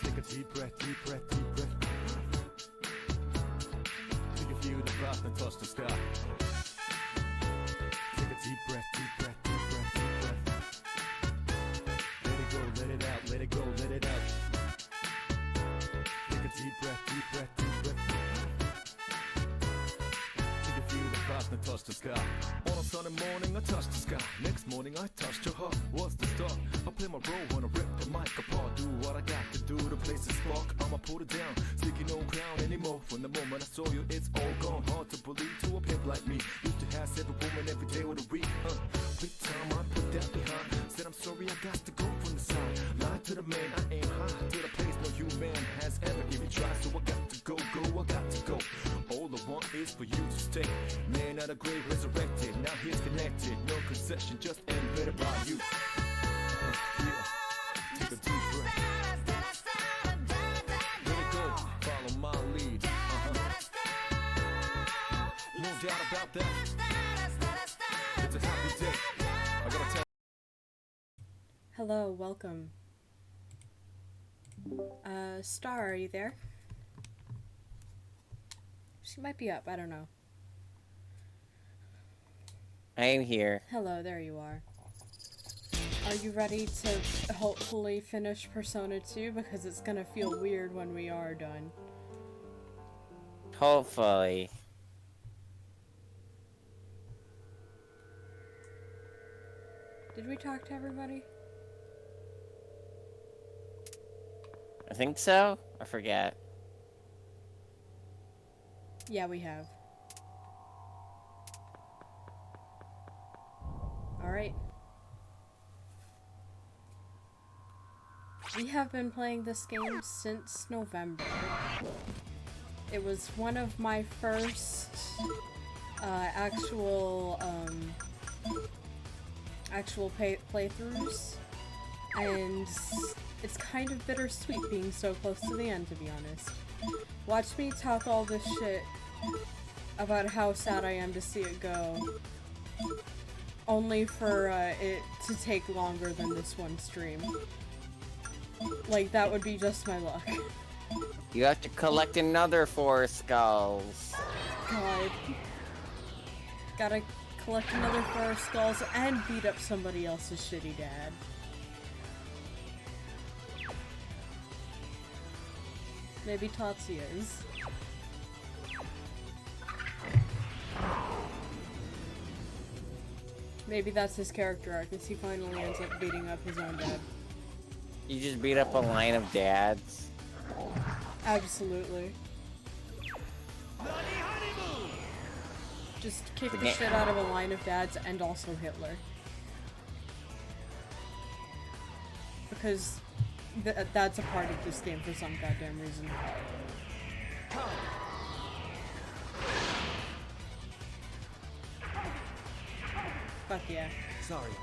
Take a deep breath, deep breath, deep breath. Take a few deep breaths and touch the sky. Take a deep breath, deep breath, deep breath, deep breath. Let it go, let it out, let it go, let it out. Take a deep breath, deep breath, deep breath. Take a few deep breaths and touch the sky. On a sunny morning, I touch the sky. Next morning, I touched your heart. What's the start? I play my role when I rip the mic apart. Do what I got to do, the place is spark. I'ma put it down, sticky no crown anymore. From the moment I saw you, it's all gone. Hard to believe to a pimp like me. Used to have every woman every day of the week. Big time, I put that behind. Said I'm sorry, I got to go from the side. Lied to the man, I aim high to the place no human has ever even tried. So I got to go, I got to go. All I want is for you to stay. Man out of grave resurrected, now he's connected. No concession, just invented by you. Yeah. Take a deep breath. Let it go, follow my lead. No doubt about that. It's a happy day. I gotta tell. Hello, welcome. Star, are you there? She might be up, I don't know. I am here. Hello, there you are. Are you ready to hopefully finish Persona 2? Because it's gonna feel weird when we are done. Hopefully. Did we talk to everybody? I think so? I forget. Yeah, we have. Alright. We have been playing this game since November. It was one of my first actual playthroughs, and it's kind of bittersweet being so close to the end, to be honest. Watch me talk all this shit about how sad I am to see it go, only for it to take longer than this one stream. Like, that would be just my luck. You have to collect another 4 skulls. God. Gotta collect another 4 skulls and beat up somebody else's shitty dad. Maybe Tatsuya's. Maybe that's his character arc, as he finally ends up beating up his own dad. You just beat up a line of dads. Absolutely. Just kick the shit out of a line of dads and also Hitler. Because that's a part of this game for some goddamn reason. Fuck yeah. Sorry about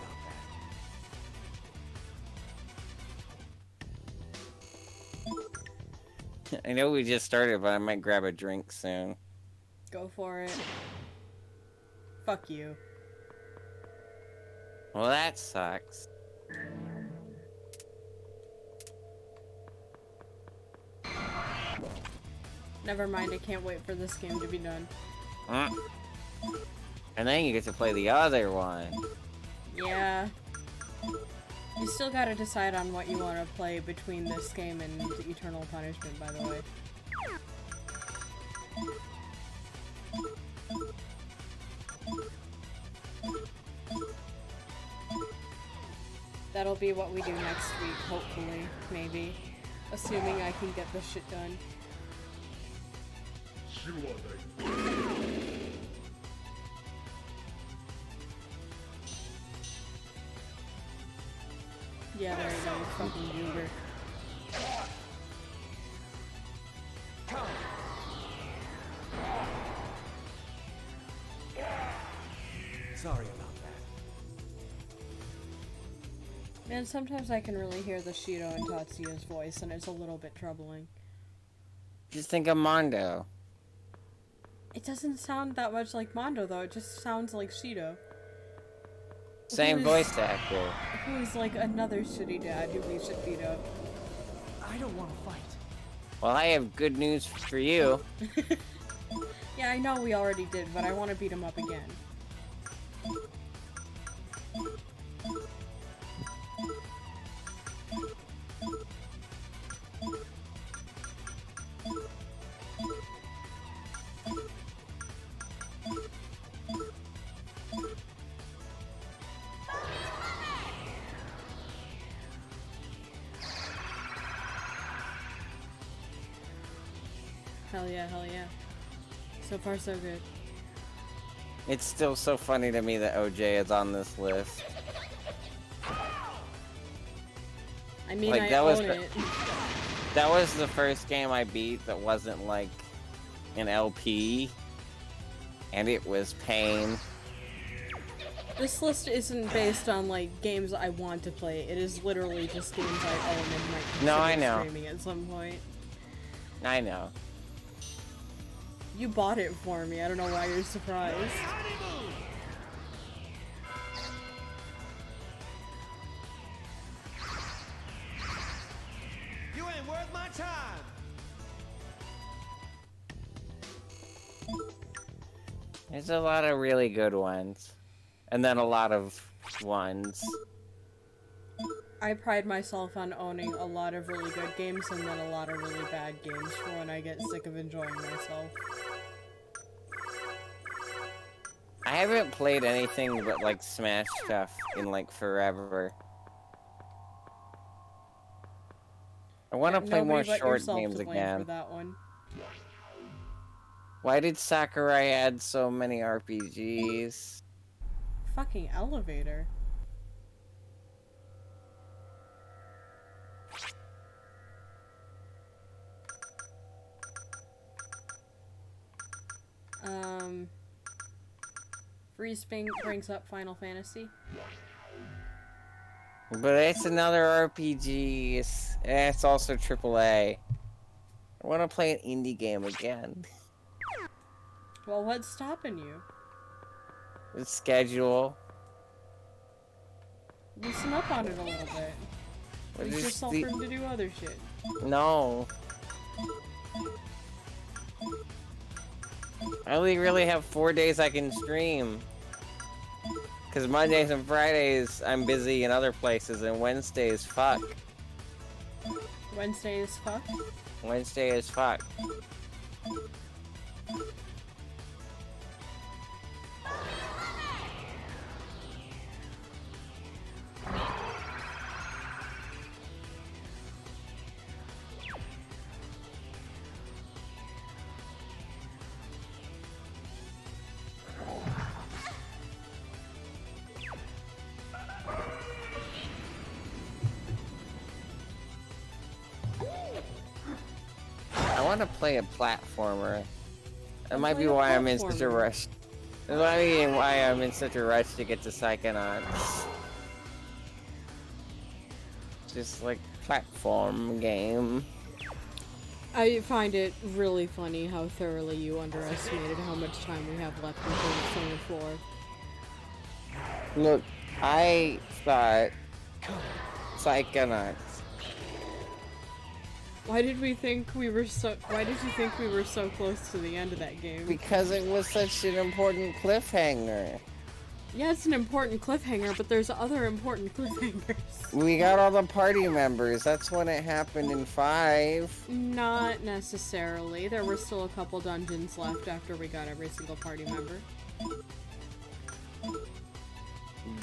that. I know we just started, but I might grab a drink soon. Go for it. Fuck you. Well, that sucks. Never mind, I can't wait for this game to be done. And then you get to play the other one. Yeah. You still gotta decide on what you want to play between this game and Eternal Punishment, by the way. That'll be what we do next week, hopefully, maybe. Assuming I can get this shit done. Yeah, there you go, you fucking goober. Sorry about that. Man, sometimes I can really hear the Shido and Tatsuya's voice, and it's a little bit troubling. Just think of Mondo. It doesn't sound that much like Mondo, though. It just sounds like Shido. Same voice actor. Who is like another shitty dad who we should beat up. I don't want to fight. Well, I have good news for you. Yeah, I know we already did, but I want to beat him up again. Hell yeah, hell yeah. So far, so good. It's still so funny to me that OJ is on this list. I mean, Like, I that was own the- it. That was the first game I beat that wasn't like an LP. And it was pain. This list isn't based on, like, games I want to play. It is literally just games I own and might consider No, I know. streaming at some point. I know. You bought it for me. I don't know why you're surprised. You ain't worth my time. There's a lot of really good ones. And then a lot of ones. I pride myself on owning a lot of really good games and then a lot of really bad games for when I get sick of enjoying myself. I haven't played anything but like Smash stuff in like forever. I want to play more Nobody but short yourself games to blame again. for that one. Why did Sakurai add so many RPGs? Fucking elevator. Freeze brings up Final Fantasy. But it's another RPG. It's also AAA. I want to play an indie game again. Well, what's stopping you? It's schedule. Loosen up on it a little bit. What Leave is yourself the- room to do other shit. No. I only really have 4 days I can stream. Because Mondays and Fridays I'm busy in other places, and Wednesdays, fuck. Wednesday is fuck. Wednesday is fuck. I want to play a platformer. That might be play a why I'm in such a platformer. rush. That might be why I'm in such a rush to get to Psychonauts. Just like platform game. I find it really funny how thoroughly you underestimated how much time we have left until Persona 4. Look, I thought Psychonauts. Why did you think we were so close to the end of that game? Because it was such an important cliffhanger. Yeah, it's an important cliffhanger, but there's other important cliffhangers. We got all the party members. That's when it happened in 5. Not necessarily. There were still a couple dungeons left after we got every single party member.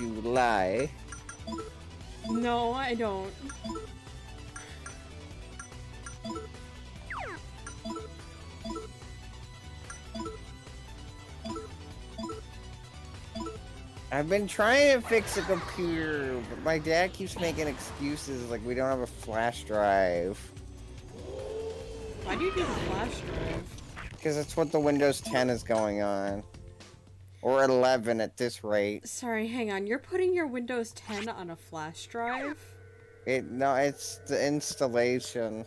You lie. No, I don't. I've been trying to fix a computer, but my dad keeps making excuses like we don't have a flash drive. Why do you need a flash drive? Because that's what the Windows 10 is going on. Or 11 at this rate. Sorry, hang on. You're putting your Windows 10 on a flash drive? No, it's the installation.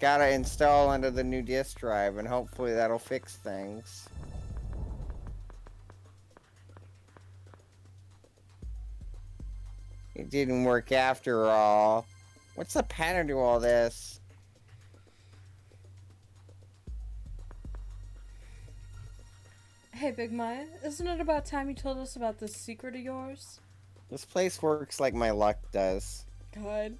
Gotta install under the new disk drive, and hopefully that'll fix things. It didn't work after all. What's the pattern to all this? Hey, Big Maya, isn't it about time you told us about this secret of yours? This place works like my luck does. God.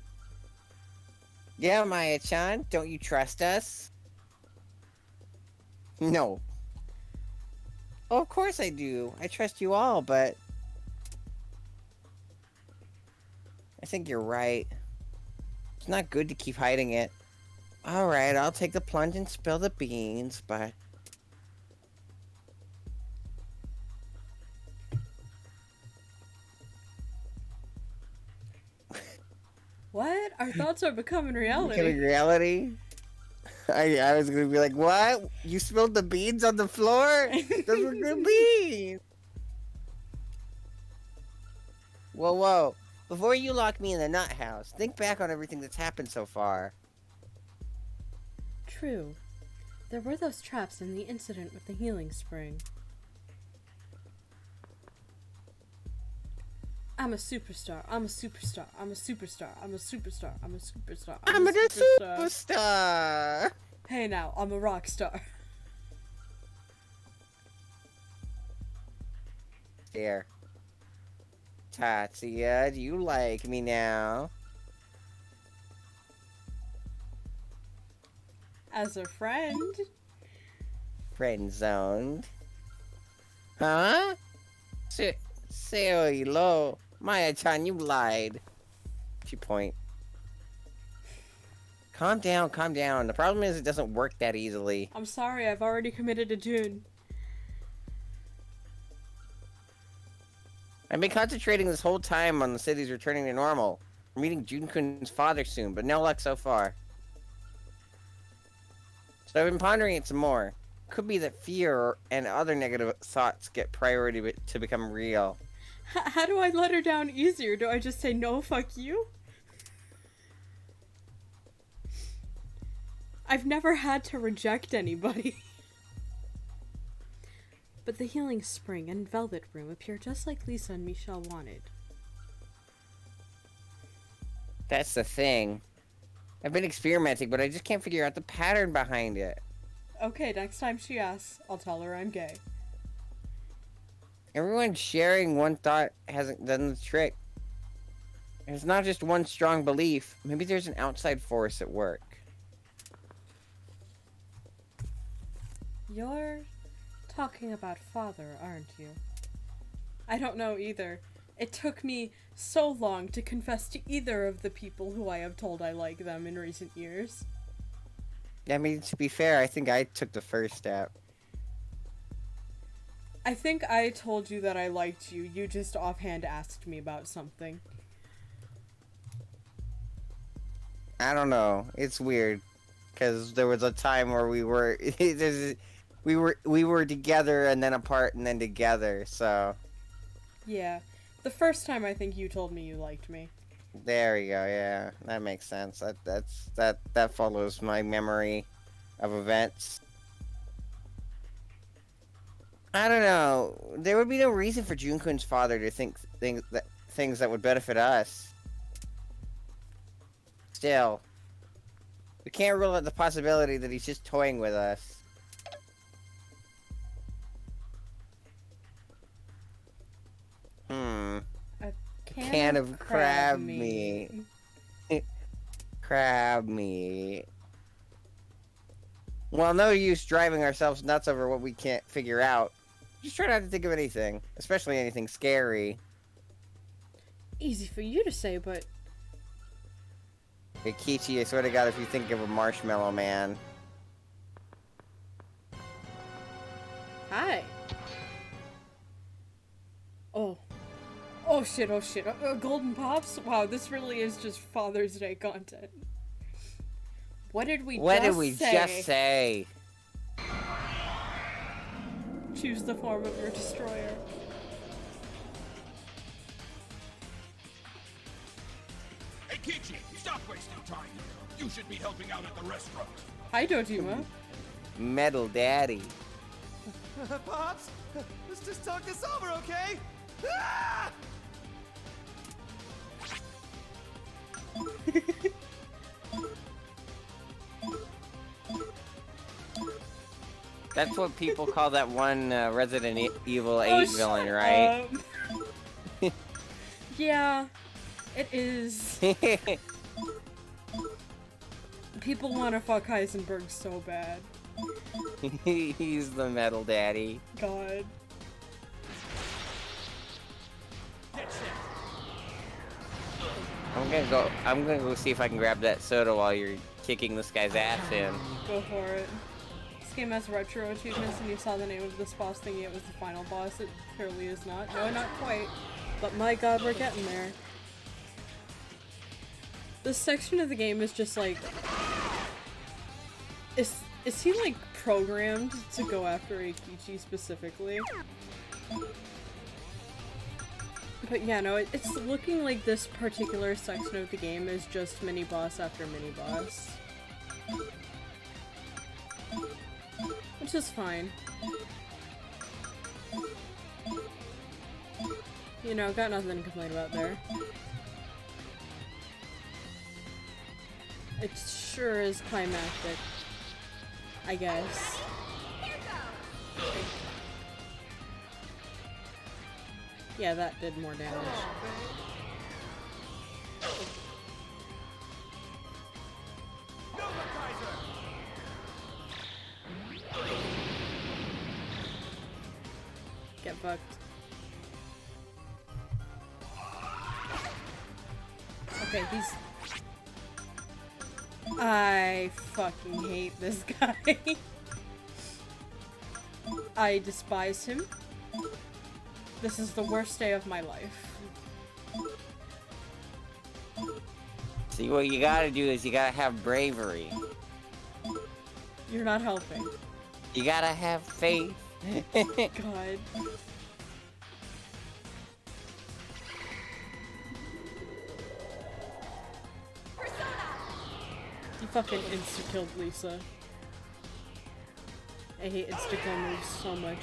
Yeah, Maya-chan, don't you trust us? No. Oh, of course I do. I trust you all, but... I think you're right. It's not good to keep hiding it. Alright, I'll take the plunge and spill the beans, but... What? Our thoughts are becoming reality. Becoming reality? I was gonna be like, what? You spilled the beans on the floor? Those were good beans! Whoa, whoa. Before you lock me in the nut house, think back on everything that's happened so far. True. There were those traps in the incident with the healing spring. I'm a superstar. I'm a superstar. I'm a superstar. I'm a superstar. I'm a superstar. I'm a superstar! Hey now, I'm a rock star. There. Tatsuya, do you like me now? As a friend? Friend zoned. Huh? Say low. Maya-chan, you lied. She point. Calm down, calm down. The problem is it doesn't work that easily. I'm sorry, I've already committed to June. I've been concentrating this whole time on the city's returning to normal. We're meeting Jun-kun's father soon, but no luck so far. So I've been pondering it some more. Could be that fear and other negative thoughts get priority to become real. How do I let her down easier? Do I just say no, fuck you? I've never had to reject anybody. But the healing spring and velvet room appear just like Lisa and Michelle wanted. That's the thing. I've been experimenting, but I just can't figure out the pattern behind it. Okay, next time she asks, I'll tell her I'm gay. Everyone sharing one thought hasn't done the trick. It's not just one strong belief. Maybe there's an outside force at work. You're talking about father, aren't you? I don't know either. It took me so long to confess to either of the people who I have told I like them in recent years. I mean, to be fair, I think I took the first step. I think I told you that I liked you. You just offhand asked me about something. I don't know. It's weird. Because there was a time where we were... we were together and then apart and then together, so... Yeah. The first time I think you told me you liked me. There we go, yeah. That makes sense. That follows my memory of events. I don't know. There would be no reason for Jun-kun's father to think things that would benefit us. Still, we can't rule out the possibility that he's just toying with us. A Can of crab meat. Crab meat. Well, no use driving ourselves nuts over what we can't figure out. Just try not to think of anything, especially anything scary. Easy for you to say, but... Hey, Kichi, I swear to God, if you think of a marshmallow man. Hi. Oh. Oh shit, oh shit. Golden Pops? Wow, this really is just Father's Day content. What did we just say? Choose the form of your destroyer. Hey, Kichi, stop wasting time. You should be helping out at the restaurant. Hi, Dojima. Metal Daddy. Pops, let's just talk this over, okay? Ah! That's what people call that one Resident Evil 8 Oh, villain, shut right? up. Yeah, it is. People want to fuck Heisenberg so bad. He's the metal daddy. God. I'm gonna go see if I can grab that soda while you're kicking this guy's ass in. Go for it. This game has retro achievements, and you saw the name of this boss thinking it was the final boss. It clearly is not. No, not quite. But my god, we're getting there. This section of the game is just like... Is he like programmed to go after Eikichi specifically? But yeah, no, it's looking like this particular section of the game is just mini-boss after mini-boss. Which is fine. You know, got nothing to complain about there. It sure is climactic, I guess. Yeah, that did more damage. Get fucked. Okay, he's... I fucking hate this guy. I despise him. This is the worst day of my life. See, what you gotta do is you gotta have bravery. You're not helping. You gotta have faith. God. You fucking insta-killed Lisa. I hate insta-kill moves so much.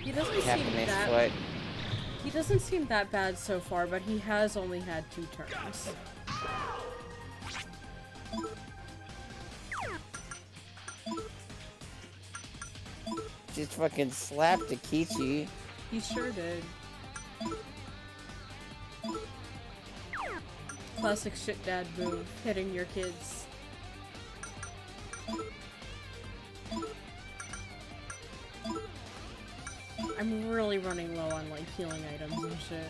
He doesn't seem that... Foot. He doesn't seem that bad so far, but he has only had 2 turns. Just fucking slapped Akichi. He sure did. Classic shit dad move, hitting your kids. I'm really running low on like healing items and shit.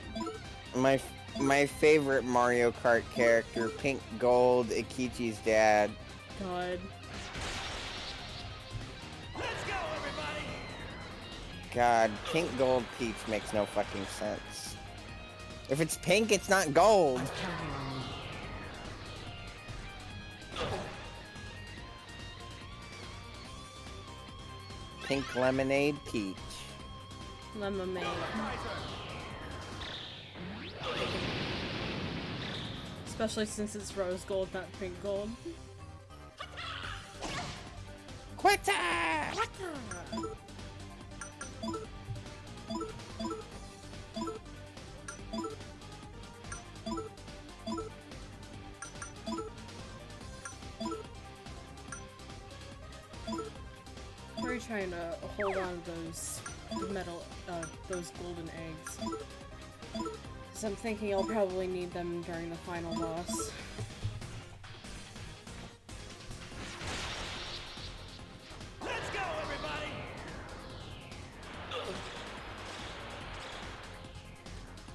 My favorite Mario Kart character, Pink Gold, Akichi's dad. God. God, Pink Gold Peach makes no fucking sense. If it's pink, it's not gold. Pink Lemonade Peach. Lemonade. Especially since it's rose gold, not pink gold. Quitter! We're trying to hold on to those those golden eggs. Because I'm thinking I'll probably need them during the final boss. Let's go, everybody!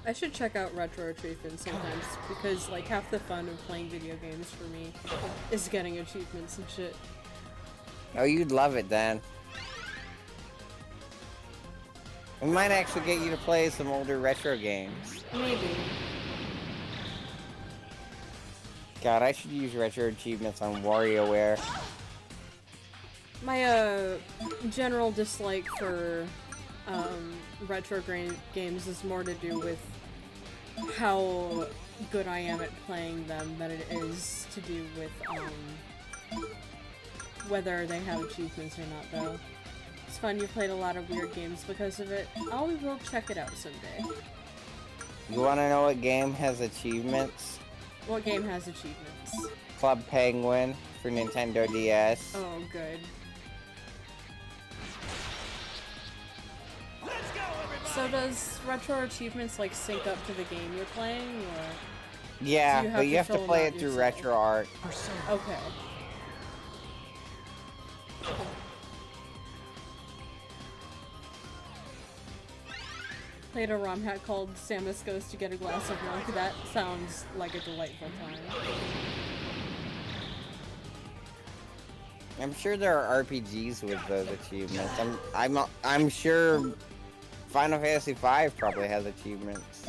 I should check out retro achievements sometimes, because like half the fun of playing video games for me is getting achievements and shit. Oh, you'd love it, Dan. We might actually get you to play some older retro games. Maybe. God, I should use retro achievements on WarioWare. My general dislike for retro games is more to do with how good I am at playing them than it is to do with whether they have achievements or not, though. fun. You played a lot of weird games because of it. I will check it out someday. You wanna know what game has achievements? What game has achievements? Club Penguin for Nintendo DS. Oh, good. Let's go, everybody. So does retro achievements like sync up to the game you're playing, or? Yeah, Do you have but to you have to fill 'em play out it through yourself? RetroArch. Okay. Played a ROM hack called Samus Goes to Get a Glass of Milk. That sounds like a delightful time. I'm sure there are RPGs with those achievements. I'm sure Final Fantasy V probably has achievements.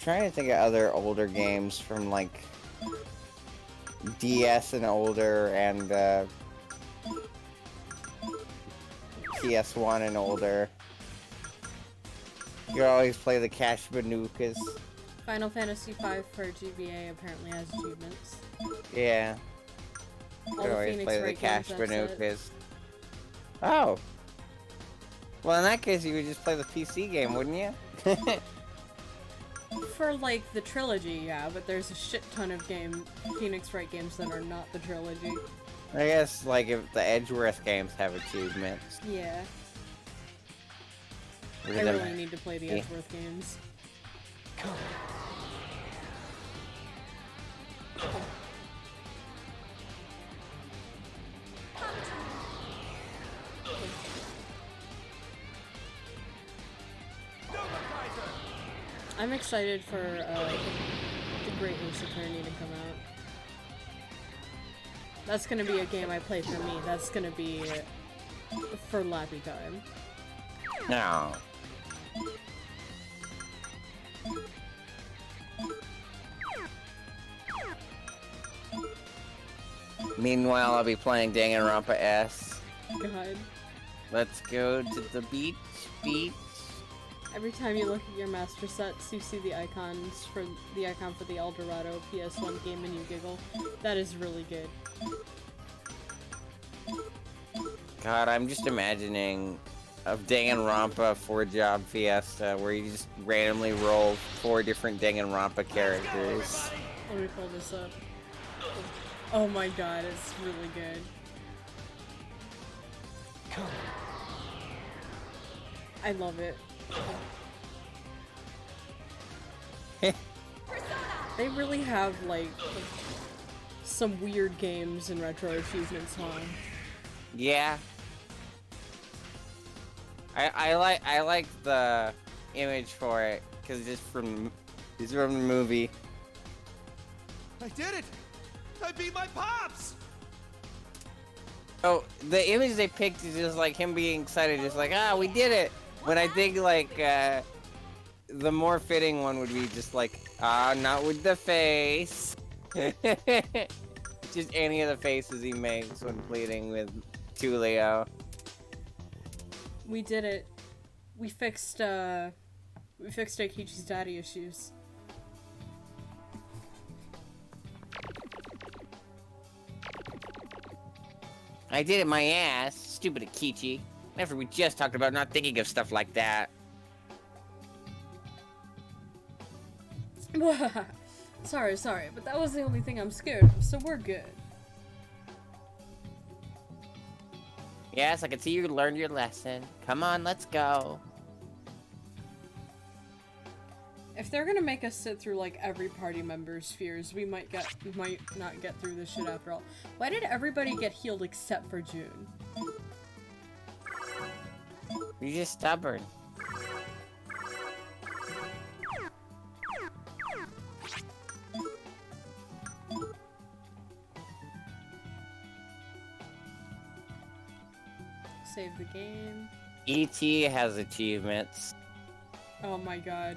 Trying to think of other older games from like DS and older and PS1 and older. You always play the Cash Banukas. Final Fantasy V for GBA apparently has achievements. Yeah. All You the always Phoenix play the Wright Cash games, that's it. Banukas. Oh. Well, in that case, you would just play the PC game, wouldn't you? For like the trilogy, yeah, but there's a shit ton of Phoenix Wright games that are not the trilogy. I guess, like, if the Edgeworth games have achievements. Yeah, I Rhythm- really need to play the Yeah. Edgeworth games. I'm excited for the Great Ace Attorney to come out. That's gonna be a game I play for me. That's gonna be for Lappy time. No. Meanwhile, I'll be playing Danganronpa S. God. Let's go to the beach. Every time you look at your master sets, you see the icons for the icon for the El Dorado PS1 game and you giggle. That is really good. God, I'm just imagining a Danganronpa 4-job fiesta where you just randomly roll 4 different Danganronpa characters. Let me pull this up. Oh my god, it's really good. I love it. They really have, like, some weird games and retro achievements, huh? Yeah. I like the image for it because it's from the movie. I did it! I beat my pops! Oh, the image they picked is just like him being excited, just like, ah, we did it. But I think like the more fitting one would be just like, ah, not with the face. Just any of the faces he makes when pleading with Tulio. We did it. We fixed Aikichi's daddy issues. I did it my ass, stupid Akichi. After we just talked about not thinking of stuff like that. sorry, but that was the only thing I'm scared of, so we're good. Yes, I can see you learned your lesson. Come on, let's go. If they're gonna make us sit through like every party member's fears, we might not get through this shit after all. Why did everybody get healed except for June? You're just stubborn. Save the game. E.T. has achievements. Oh my god.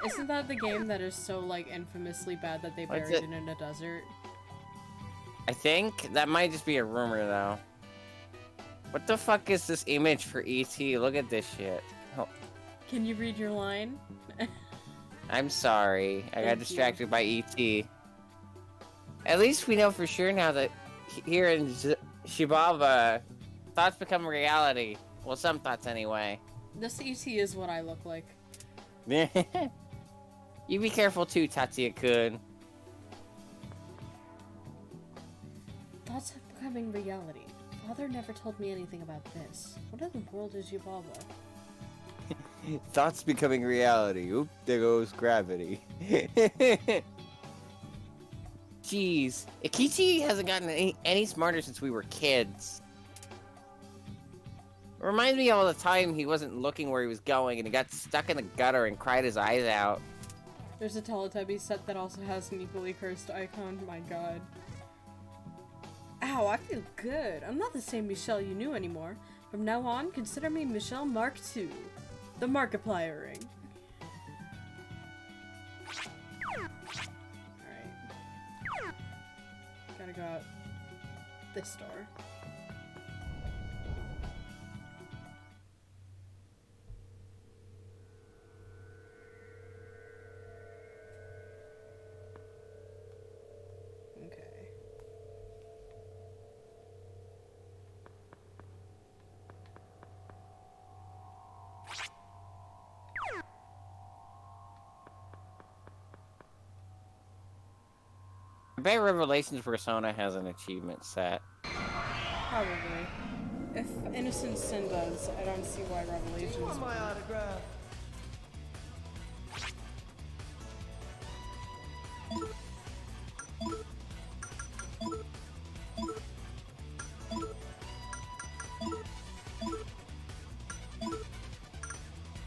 Isn't that the game that is so like infamously bad that they What's buried it? it in a desert? I think that might just be a rumor though. What the fuck is this image for E.T.? Look at this shit. Oh, Can you read your line? I'm sorry. I got Thank distracted by E.T. At least we know for sure now that here in Shibaba, thoughts become reality. Well, some thoughts anyway. This ET is what I look like. You be careful too, Tatsuya-kun. Thoughts are becoming reality. Father never told me anything about this. What in the world is Yubaba? Thoughts becoming reality. Oop, there goes gravity. Jeez. Ikichi hasn't gotten any smarter since we were kids. It reminds me of all the time he wasn't looking where he was going and he got stuck in the gutter and cried his eyes out. There's a Teletubby set that also has an equally cursed icon. My god. Ow, I feel good. I'm not the same Michelle you knew anymore. From now on, consider me Michelle Mark II. The Markiplier ring. Alright. Gotta go out this door. Okay. I bet Revelations Persona has an achievement set. Probably. If Innocent Sin does, I don't see why Revelations. My autograph.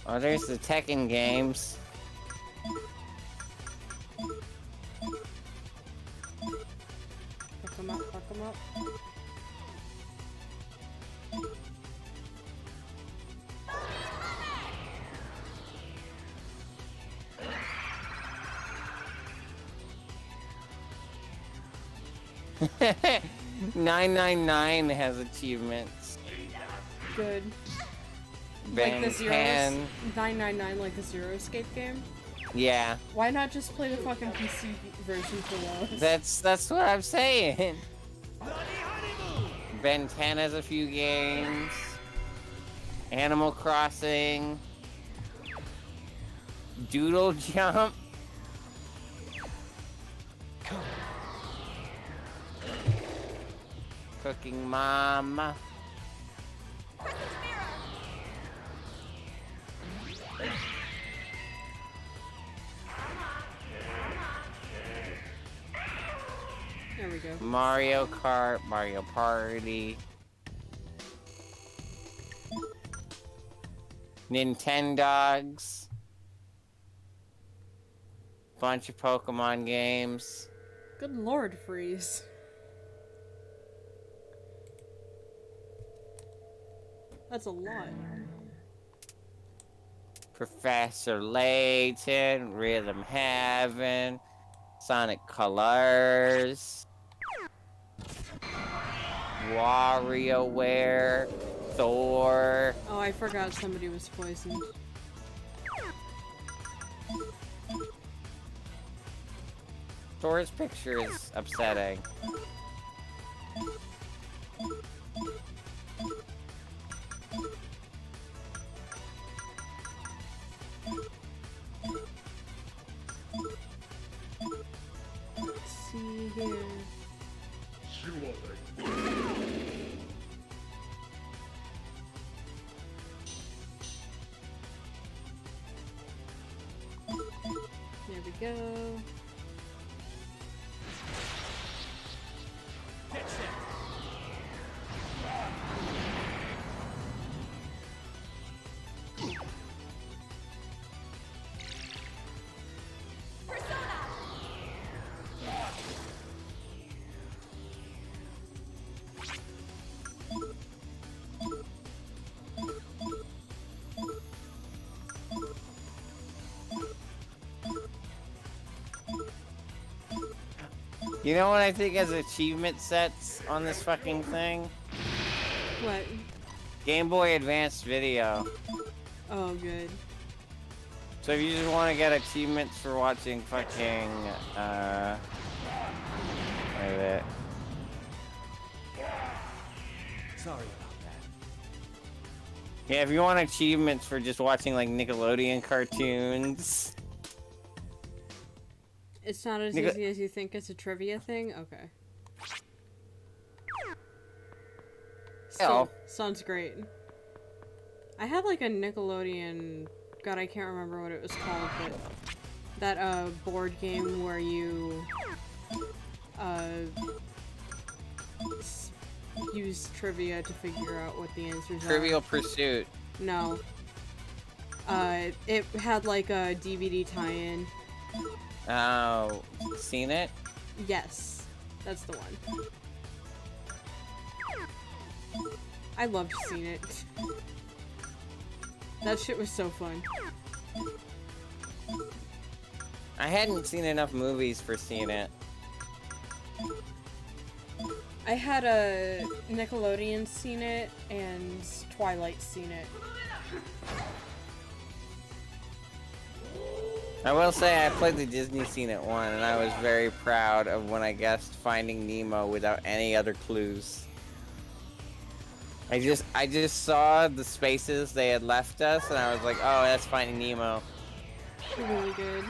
Oh, there's the Tekken games. Fuck him up, fuck him up. Nine 999 has achievements. Good. Ben Like the Zero 10. 999, like the Zero Escape game. Yeah, Why not just play the fucking PC version for those? that's what I'm saying. Ben 10 has a few games. Animal Crossing. Doodle Jump. Cooking Mama. There we go. Mario Kart, Mario Party. Nintendogs. Bunch of Pokemon games. Good lord, Freeze. That's a lot. Professor Layton, Rhythm Heaven, Sonic Colors, WarioWare, Thor. Oh, I forgot somebody was poisoned. Thor's picture is upsetting. Let's see here. There we go. You know what I think has achievement sets on this fucking thing? What? Game Boy Advanced Video. Oh, good. So if you just want to get achievements for watching fucking, it. Sorry about that. Yeah, if you want achievements for just watching like Nickelodeon cartoons. It's not as easy as you think it's a trivia thing? Okay. Still, sounds great. I had like a Nickelodeon... God, I can't remember what it was called, but... That, board game where you... use trivia to figure out what the answers are. Trivial Pursuit. No. It had like a DVD tie-in. Oh, seen it? Yes, that's the one. I loved seeing it. That shit was so fun. I hadn't seen enough movies for seeing it. I had a Nickelodeon seen it and Twilight seen it. I will say I played the Disney Scene at one, and I was very proud of when I guessed Finding Nemo without any other clues. I just saw the spaces they had left us, and I was like, oh, that's Finding Nemo. Really good.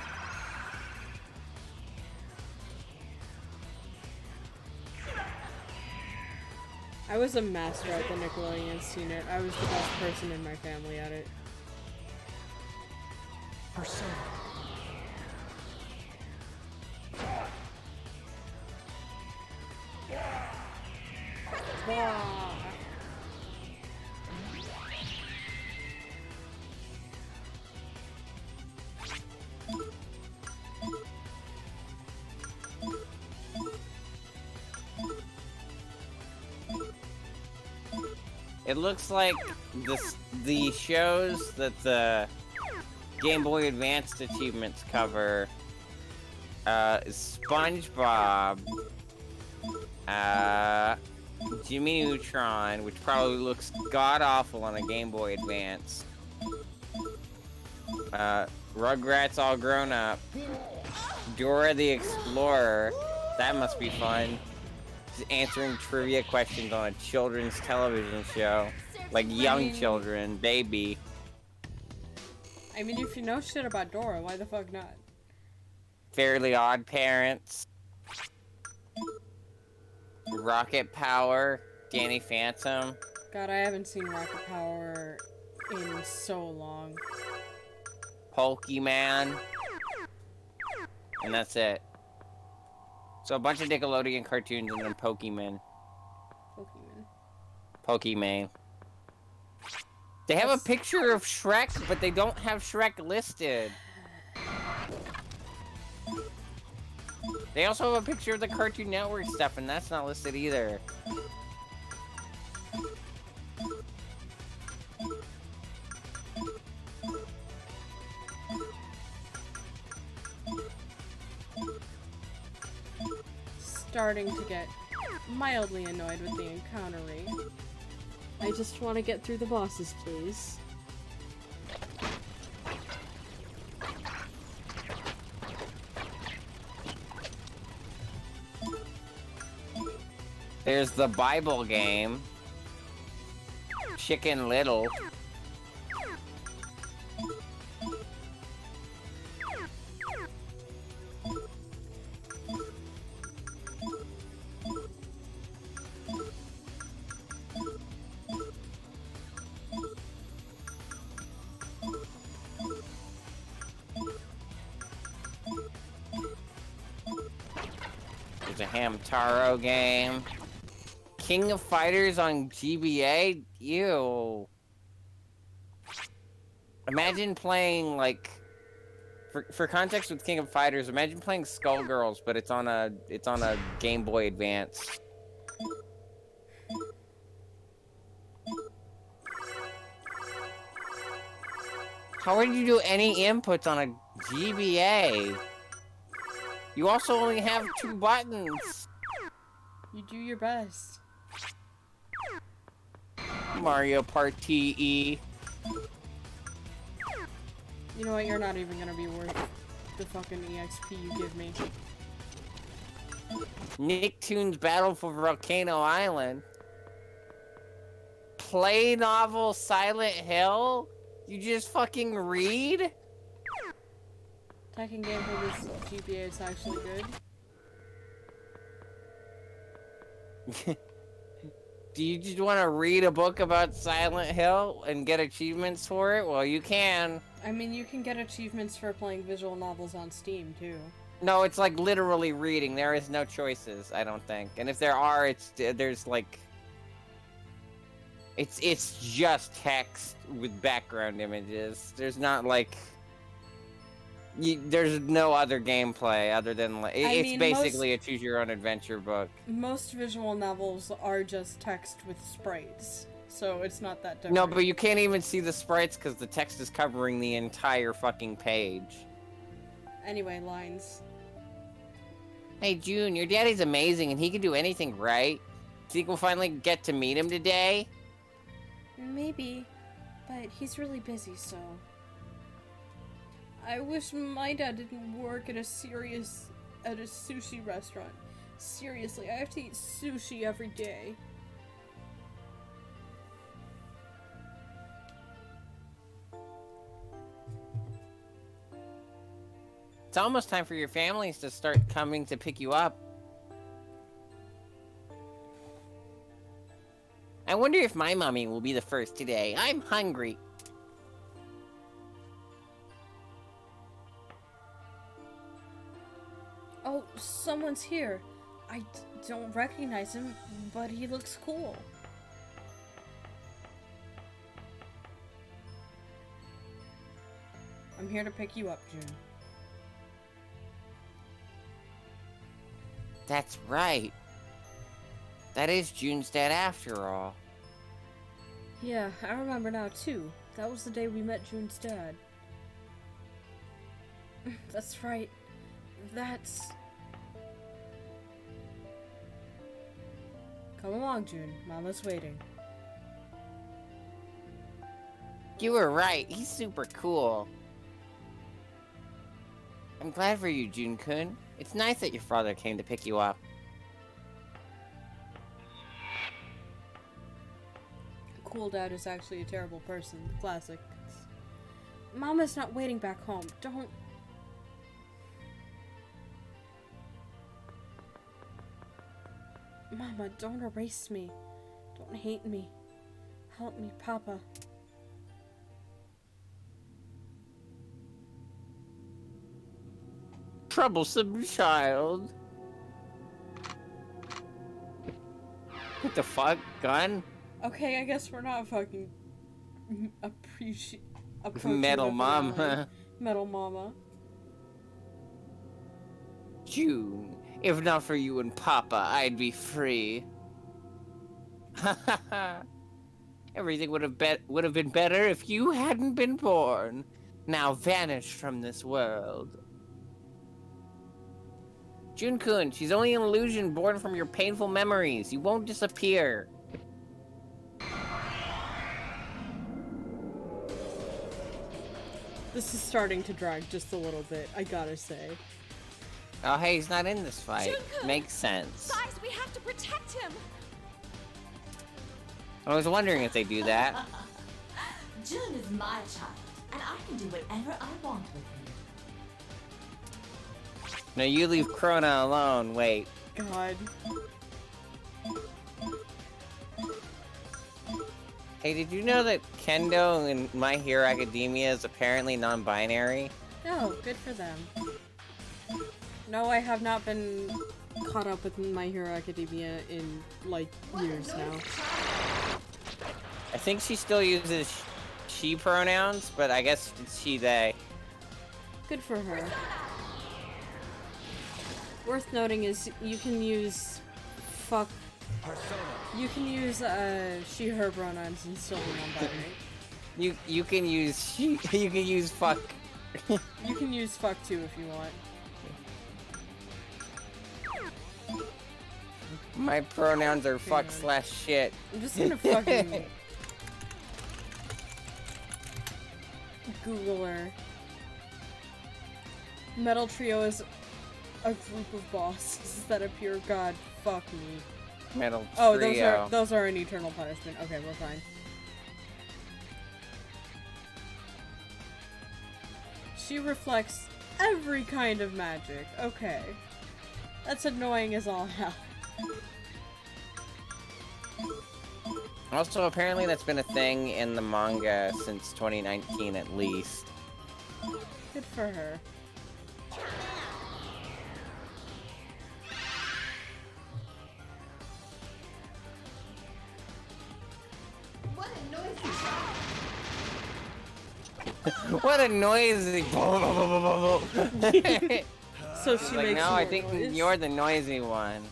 I was a master at the Nickelodeon scene it. I was the best person in my family at it. Persona. Wow. It looks like the shows that the Game Boy Advanced achievements cover, SpongeBob, Jimmy Neutron, which probably looks god-awful on a Game Boy Advance, Rugrats All Grown Up, Dora the Explorer, that must be fun. Just answering trivia questions on a children's television show. Like young children, baby. I mean, if you know shit about Dora, why the fuck not? Fairly Odd Parents. Rocket Power, Danny Phantom. God, I haven't seen Rocket Power in so long. Pokemon. And that's it. So a bunch of Nickelodeon cartoons and then Pokemon. Pokemon. They have a picture of Shrek, but they don't have Shrek listed. They also have a picture of the Cartoon Network stuff, and that's not listed either. Starting to get mildly annoyed with the encounter rate. I just want to get through the bosses, please. There's the Bible game. Chicken Little. There's a Hamtaro game. King of Fighters on GBA? Ew. Imagine playing, like... For context with King of Fighters, imagine playing Skullgirls, but it's on a Game Boy Advance. How would you do any inputs on a GBA? You also only have 2 buttons. You do your best. Mario Party E. You know what? You're not even gonna be worth the fucking EXP you give me. Nicktoons Battle for Volcano Island. Play novel Silent Hill? You just fucking read? Tekken game for this GBA is actually good. Do you just want to read a book about Silent Hill and get achievements for it? Well, you can. I mean, you can get achievements for playing visual novels on Steam, too. No, it's like literally reading. There is no choices, I don't think. And if there are, there's like... It's just text with background images. There's not like... there's no other gameplay other than like... It's basically a choose-your-own-adventure book. Most visual novels are just text with sprites, so it's not that different. No, but you can't even see the sprites because the text is covering the entire fucking page. Anyway, lines. Hey, June, your daddy's amazing and he can do anything, right? Think we'll finally get to meet him today? Maybe, but he's really busy, so... I wish my dad didn't work at a sushi restaurant. Seriously, I have to eat sushi every day. It's almost time for your families to start coming to pick you up. I wonder if my mommy will be the first today. I'm hungry. Oh, someone's here. I don't recognize him, but he looks cool. I'm here to pick you up, June. That's right. That is June's dad after all. Yeah, I remember now too. That was the day we met June's dad. That's right. That's... Come along, June. Mama's waiting. You were right. He's super cool. I'm glad for you, June-kun. It's nice that your father came to pick you up. Cool dad is actually a terrible person. Classic. Mama's not waiting back home. Don't... Mama, don't erase me. Don't hate me. Help me, Papa. Troublesome child. What the fuck? Gun? Okay, I guess we're not fucking approaching Metal the mom. finale. Metal mama. June, if not for you and Papa, I'd be free. Everything would have been better if you hadn't been born. Now vanish from this world. June-kun, she's only an illusion born from your painful memories. You won't disappear. This is starting to drag just a little bit, I gotta say. Oh, hey, he's not in this fight. June-kun! Makes sense. Guys, we have to protect him! I was wondering if they do that. June is my child, and I can do whatever I want with him. No, you leave Krona alone. Wait. God. Hey, did you know that Kendo in My Hero Academia is apparently non-binary? No, good for them. No, I have not been caught up with My Hero Academia in, like, years now. I think she still uses she pronouns, but I guess it's she, they. Good for her. Worth noting is you can use fuck. You can use she, her pronouns and still be non-binary. You can use she. You can use fuck. You can use fuck too if you want. My pronouns are fuck slash shit. I'm just gonna fucking Google her. Metal Trio is a group of bosses that appear. God, fuck me. Metal Oh, Trio. those are an eternal punishment. Okay, we're fine. She reflects every kind of magic. Okay. That's annoying as all hell. Also, apparently that's been a thing in the manga since 2019 at least. Good for her. What a noisy child. What a noisy. So she Like, makes no, I more think noise. you're the noisy one.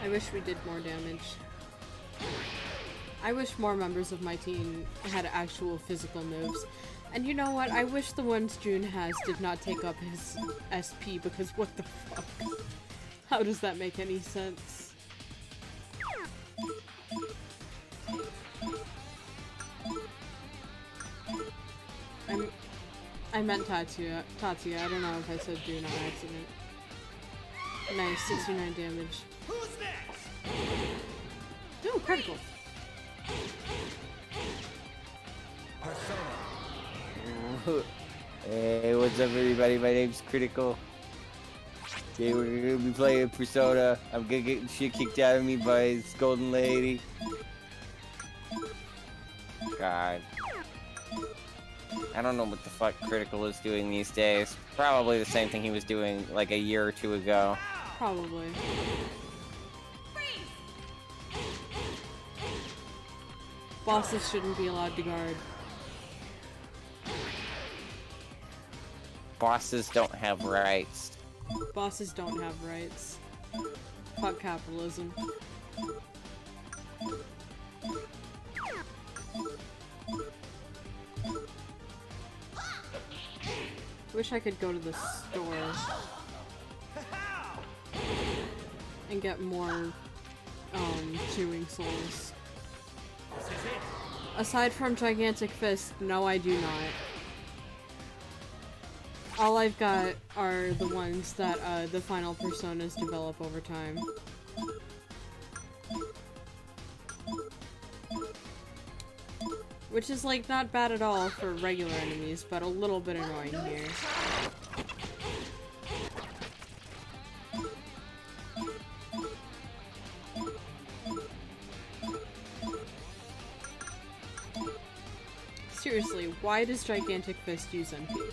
I wish we did more damage. I wish more members of my team had actual physical moves. And you know what? I wish the ones June has did not take up his SP, because what the fuck? How does that make any sense? I meant Tatsuya. I don't know if I said June on accident. Nice, 69 damage. Who's next? Ooh, critical. Hey, what's up, everybody? My name's Critical. Today we're gonna be playing Persona. I'm gonna get shit kicked out of me by this golden lady. God. I don't know what the fuck Critical is doing these days. Probably the same thing he was doing like a year or two ago. Probably. Bosses shouldn't be allowed to guard. Bosses don't have rights. Bosses don't have rights. Fuck capitalism. Wish I could go to the store and get more chewing souls. Aside from Gigantic Fist, no, I do not. All I've got are the ones that the final personas develop over time. Which is like not bad at all for regular enemies, but a little bit annoying here. Seriously, why does Gigantic Fist use MP?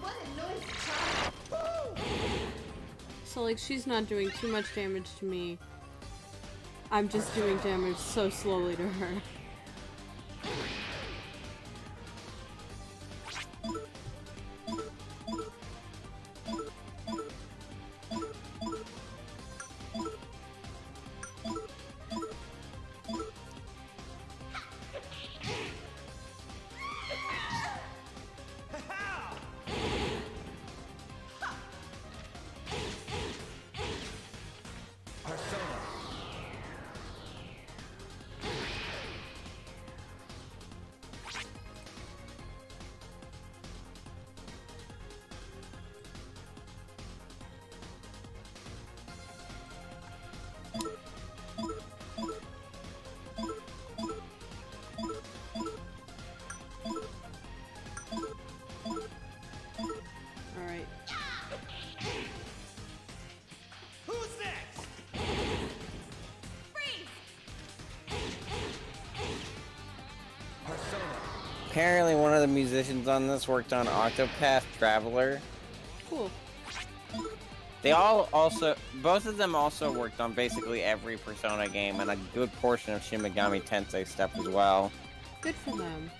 What a noisy child. So like she's not doing too much damage to me. I'm just doing damage so slowly to her. apparently one of the musicians on this worked on Octopath Traveler. Cool. They all also, both of them also worked on basically every Persona game and a good portion of Shin Megami Tensei stuff as well. Good for them.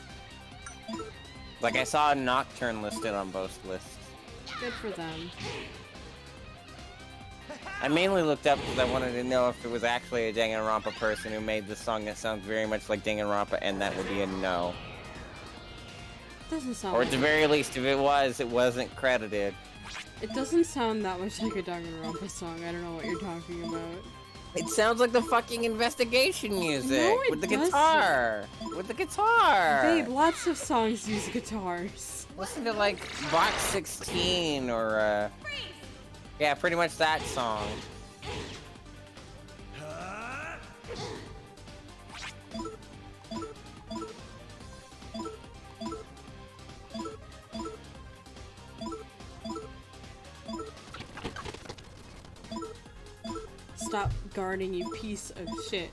Like I saw Nocturne listed on both lists. Good for them. I mainly looked up because I wanted to know if it was actually a Danganronpa person who made this song that sounds very much like Danganronpa, and that would be a no. Doesn't sound Or like at the very least, if it was, it wasn't credited. it doesn't sound that much like a Danganronpa song. I don't know what you're talking about. It sounds like the fucking investigation music No, it with the doesn't. guitar. With the guitar. Babe, lots of songs use guitars. Listen to like Box 16 or yeah, pretty much that song. Stop guarding, you piece of shit.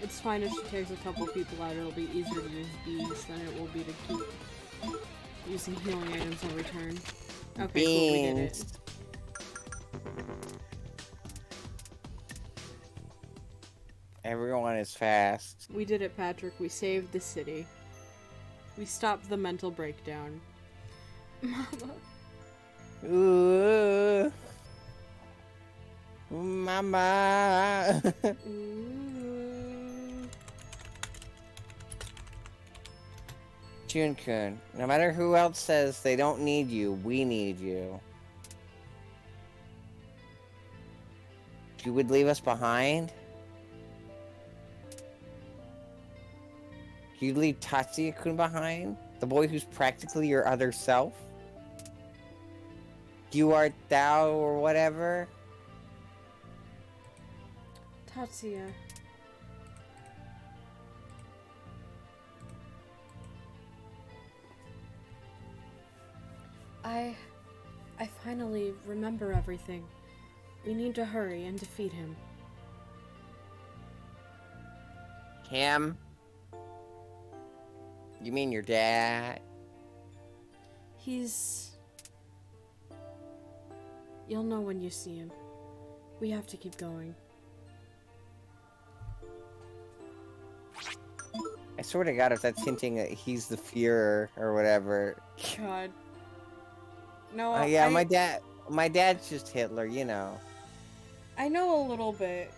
It's fine if she takes a couple people out, it'll be easier to use beads than it will be to keep using healing items on return. Okay, cool, we did it. Everyone is fast. We did it, Patrick. We saved the city. We stopped the mental breakdown. Mama. Ooh. Mama. Ooh. Jun-kun, no matter who else says they don't need you, we need you. You would leave us behind? You'd leave Tatsuya-kun behind? The boy who's practically your other self? You art thou or whatever? Tatsuya. I finally remember everything. We need to hurry and defeat him. Him? You mean your dad? He's... You'll know when you see him. We have to keep going. I swear to God, if that's hinting that he's the Führer or whatever. God. No, Yeah, my dad's just Hitler, you know. I know a little bit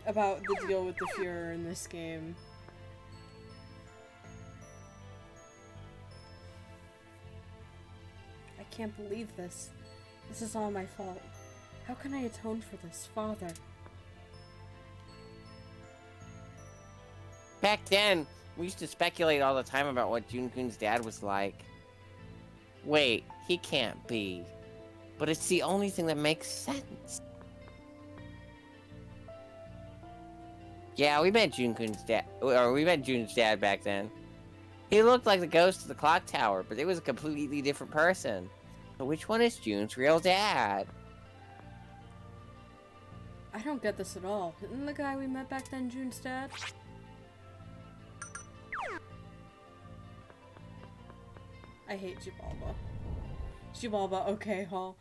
about the deal with the Führer in this game. I can't believe this. This is all my fault. How can I atone for this, Father? Back then, we used to speculate all the time about what Jun-kun's dad was like. Wait, he can't be. But it's the only thing that makes sense. Yeah, we met Jun-kun's dad, or we met Jun's dad back then. He looked like the ghost of the clock tower, but it was a completely different person. So which one is Jun's real dad? I don't get this at all. Isn't the guy we met back then Jun's dad? I hate Jibalba. Jibalba, okay, Hall.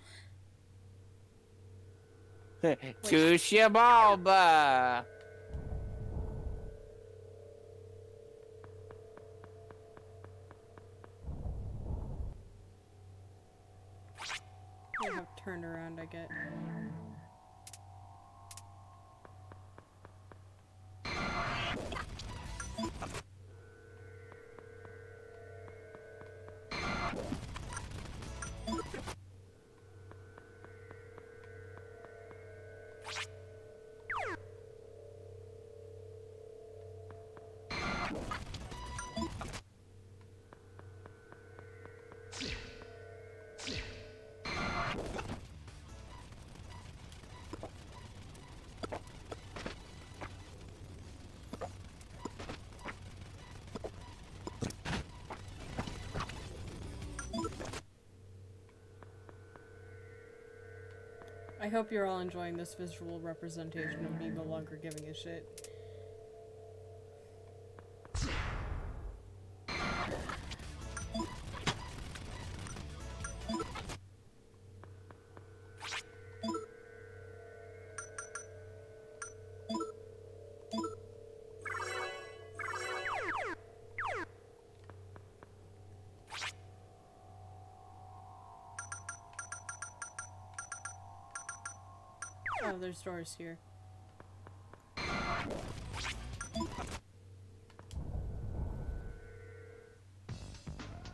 Tushibalba! I have turned around, I get. I hope you're all enjoying this visual representation of me no longer giving a shit. Oh, there's doors here.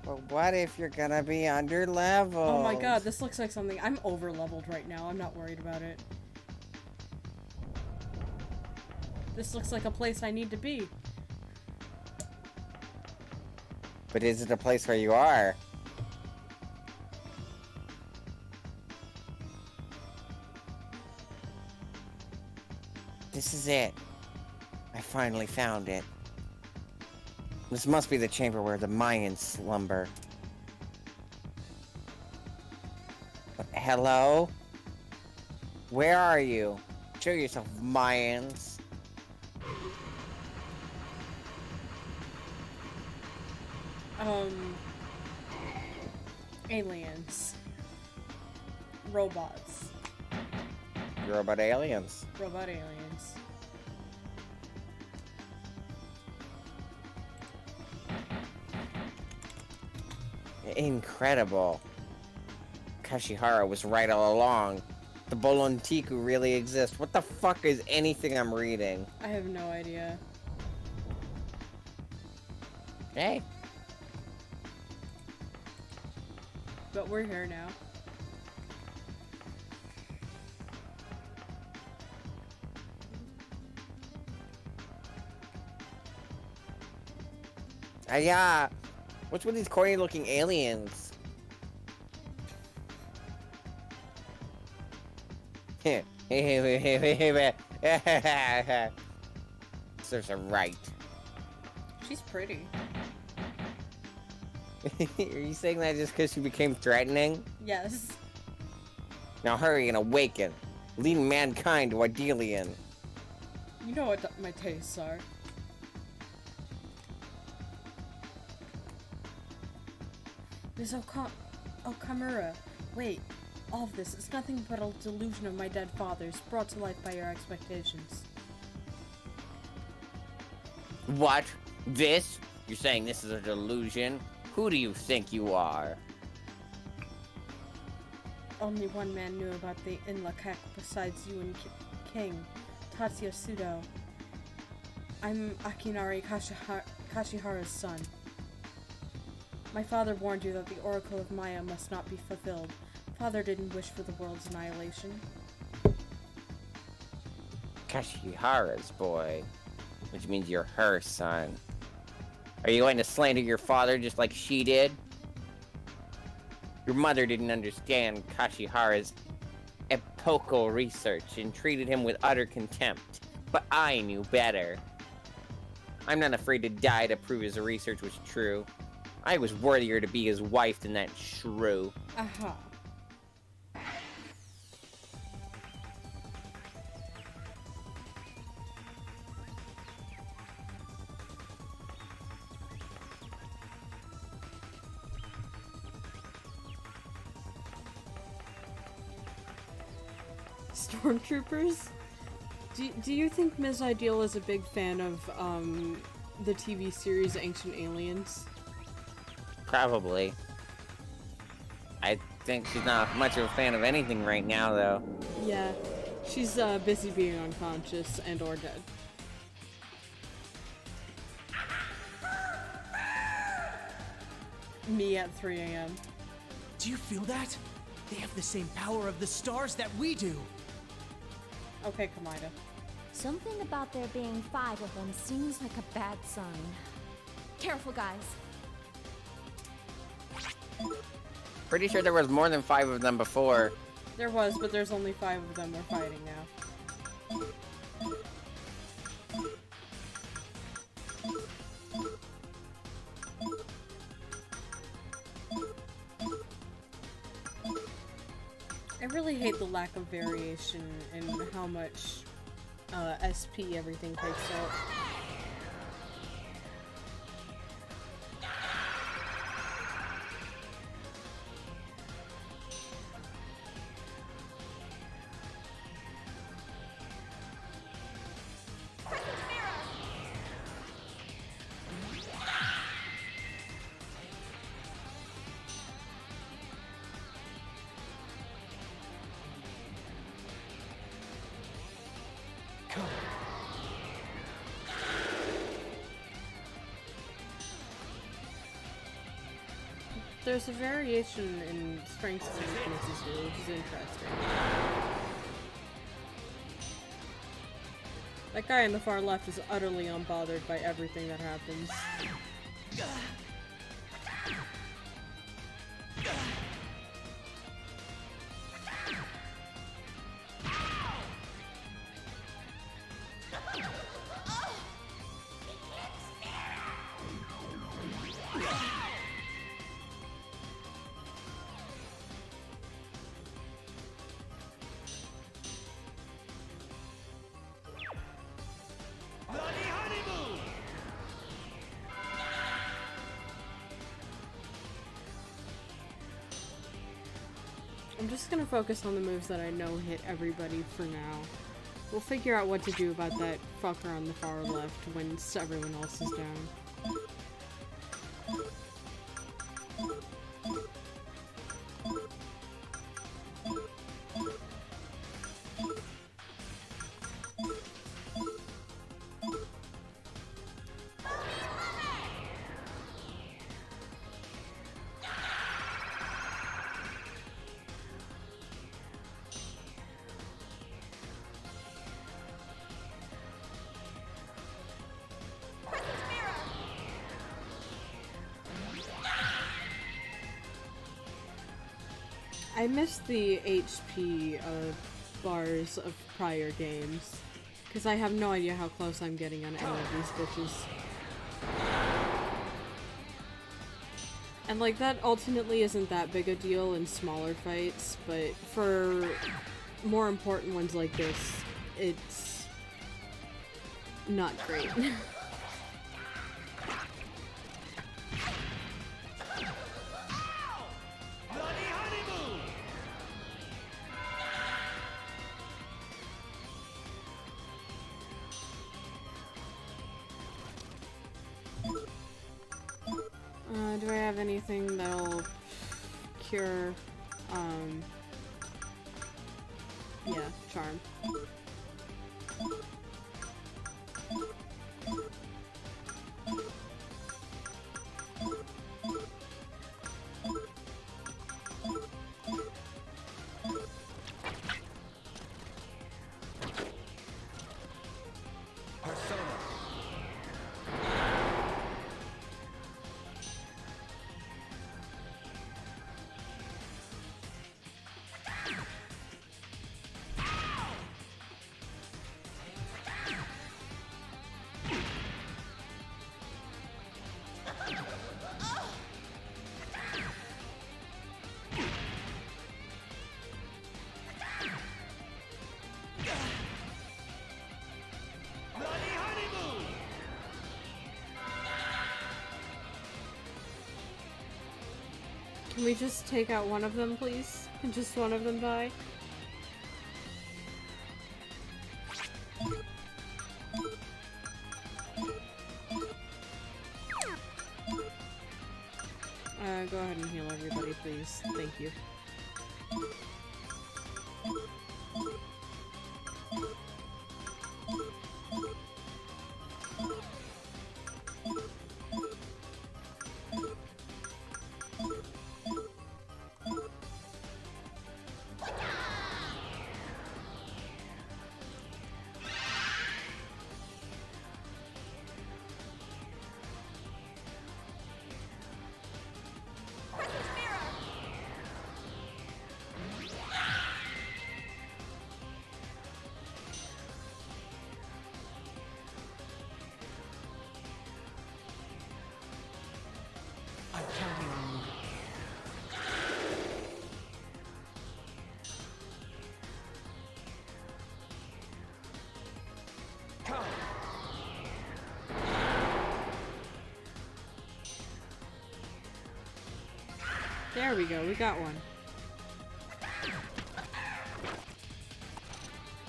But what if you're gonna be under level? Oh my god, this looks like something. I'm over leveled right now. I'm not worried about it. This looks like a place I need to be. But is it a place where you are? This is it. I finally found it. This must be the chamber where the Mayans slumber. Hello? Where are you? Show yourself, Mayans. Aliens. Robots. Robot aliens. Robot aliens. Incredible. Kashihara was right all along. The Bolontiku really exist. What the fuck is anything I'm reading? I have no idea. Hey. But we're here now. Yeah. What's with these corny looking aliens? Serves her right. She's pretty. Are you saying that just because she became threatening? Yes. Now hurry and awaken. Leading mankind to Idelian. You know what my tastes are. Miss Okamura. Wait. All of this is nothing but a delusion of my dead fathers, brought to life by your expectations. What? This? You're saying this is a delusion? Who do you think you are? Only one man knew about the Inlakek besides you and King, Tatsuya Sudo. I'm Akinari Kashihara's son. My father warned you that the Oracle of Maya must not be fulfilled. Father didn't wish for the world's annihilation. Kashihara's boy. Which means you're her son. Are you going to slander your father just like she did? Your mother didn't understand Kashihara's epochal research and treated him with utter contempt. But I knew better. I'm not afraid to die to prove his research was true. I was worthier to be his wife than that shrew. Aha. Stormtroopers? Do you think Ms. Ideal is a big fan of, the TV series Ancient Aliens? Probably. I think she's not much of a fan of anything right now, though. Yeah. She's, busy being unconscious and or dead. Me at 3 a.m. Do you feel that? They have the same power of the stars that we do. Okay, Kamida. Something about there being 5 of them seems like a bad sign. Careful, guys. Pretty sure there was more than 5 of them before. There was, but there's only 5 of them we're fighting now. I really hate the lack of variation in how much SP everything takes out. There's a variation in strengths and weaknesses here, which is interesting. That guy on the far left is utterly unbothered by everything that happens. I'm just gonna focus on the moves that I know hit everybody for now. We'll figure out what to do about that fucker on the far left when everyone else is down. I miss the HP bars of prior games, because I have no idea how close I'm getting on any of these bitches. And like, that ultimately isn't that big a deal in smaller fights, but for more important ones like this, it's not great. Do I have anything that'll cure, yeah, charm. Can we just take out one of them, please? Can just one of them die? Go ahead and heal everybody, please. Thank you. There we go, we got one.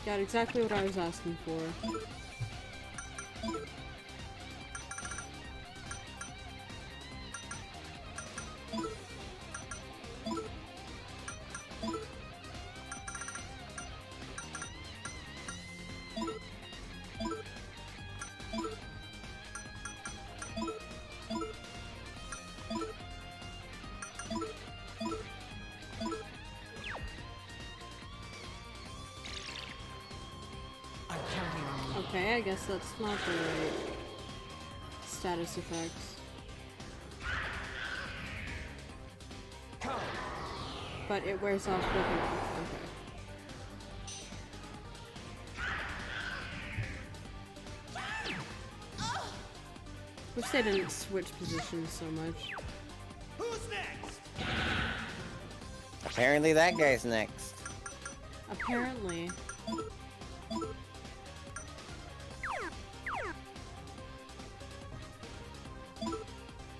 Got exactly what I was asking for. Okay, I guess that's not the right status effects. But it wears off quickly. Okay. Wish they didn't switch positions so much. Who's next? Apparently that guy's next. Apparently.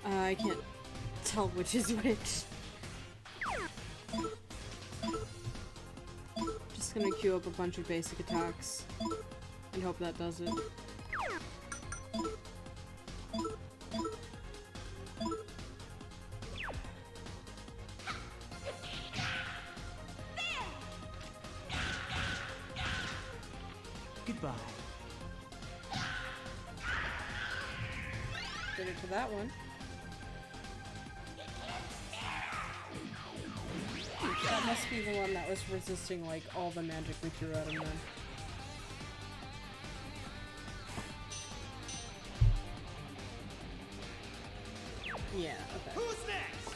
I can't tell which is which. Just gonna queue up a bunch of basic attacks and hope that does it. Goodbye. Did it to that one. That must be the one that was resisting like all the magic we threw at him then. Yeah, okay. Who's next?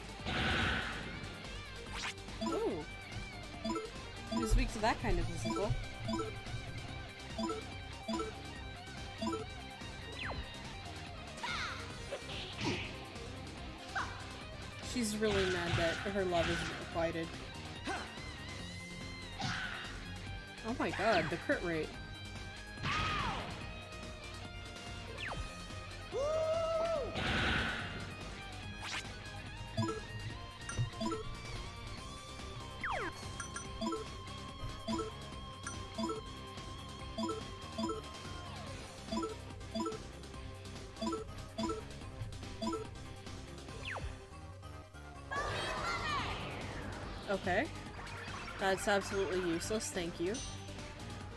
Ooh. Who's weak to that kind of physical? She's really mad that her love isn't requited. Oh my god, the crit rate. Okay. That's absolutely useless, thank you.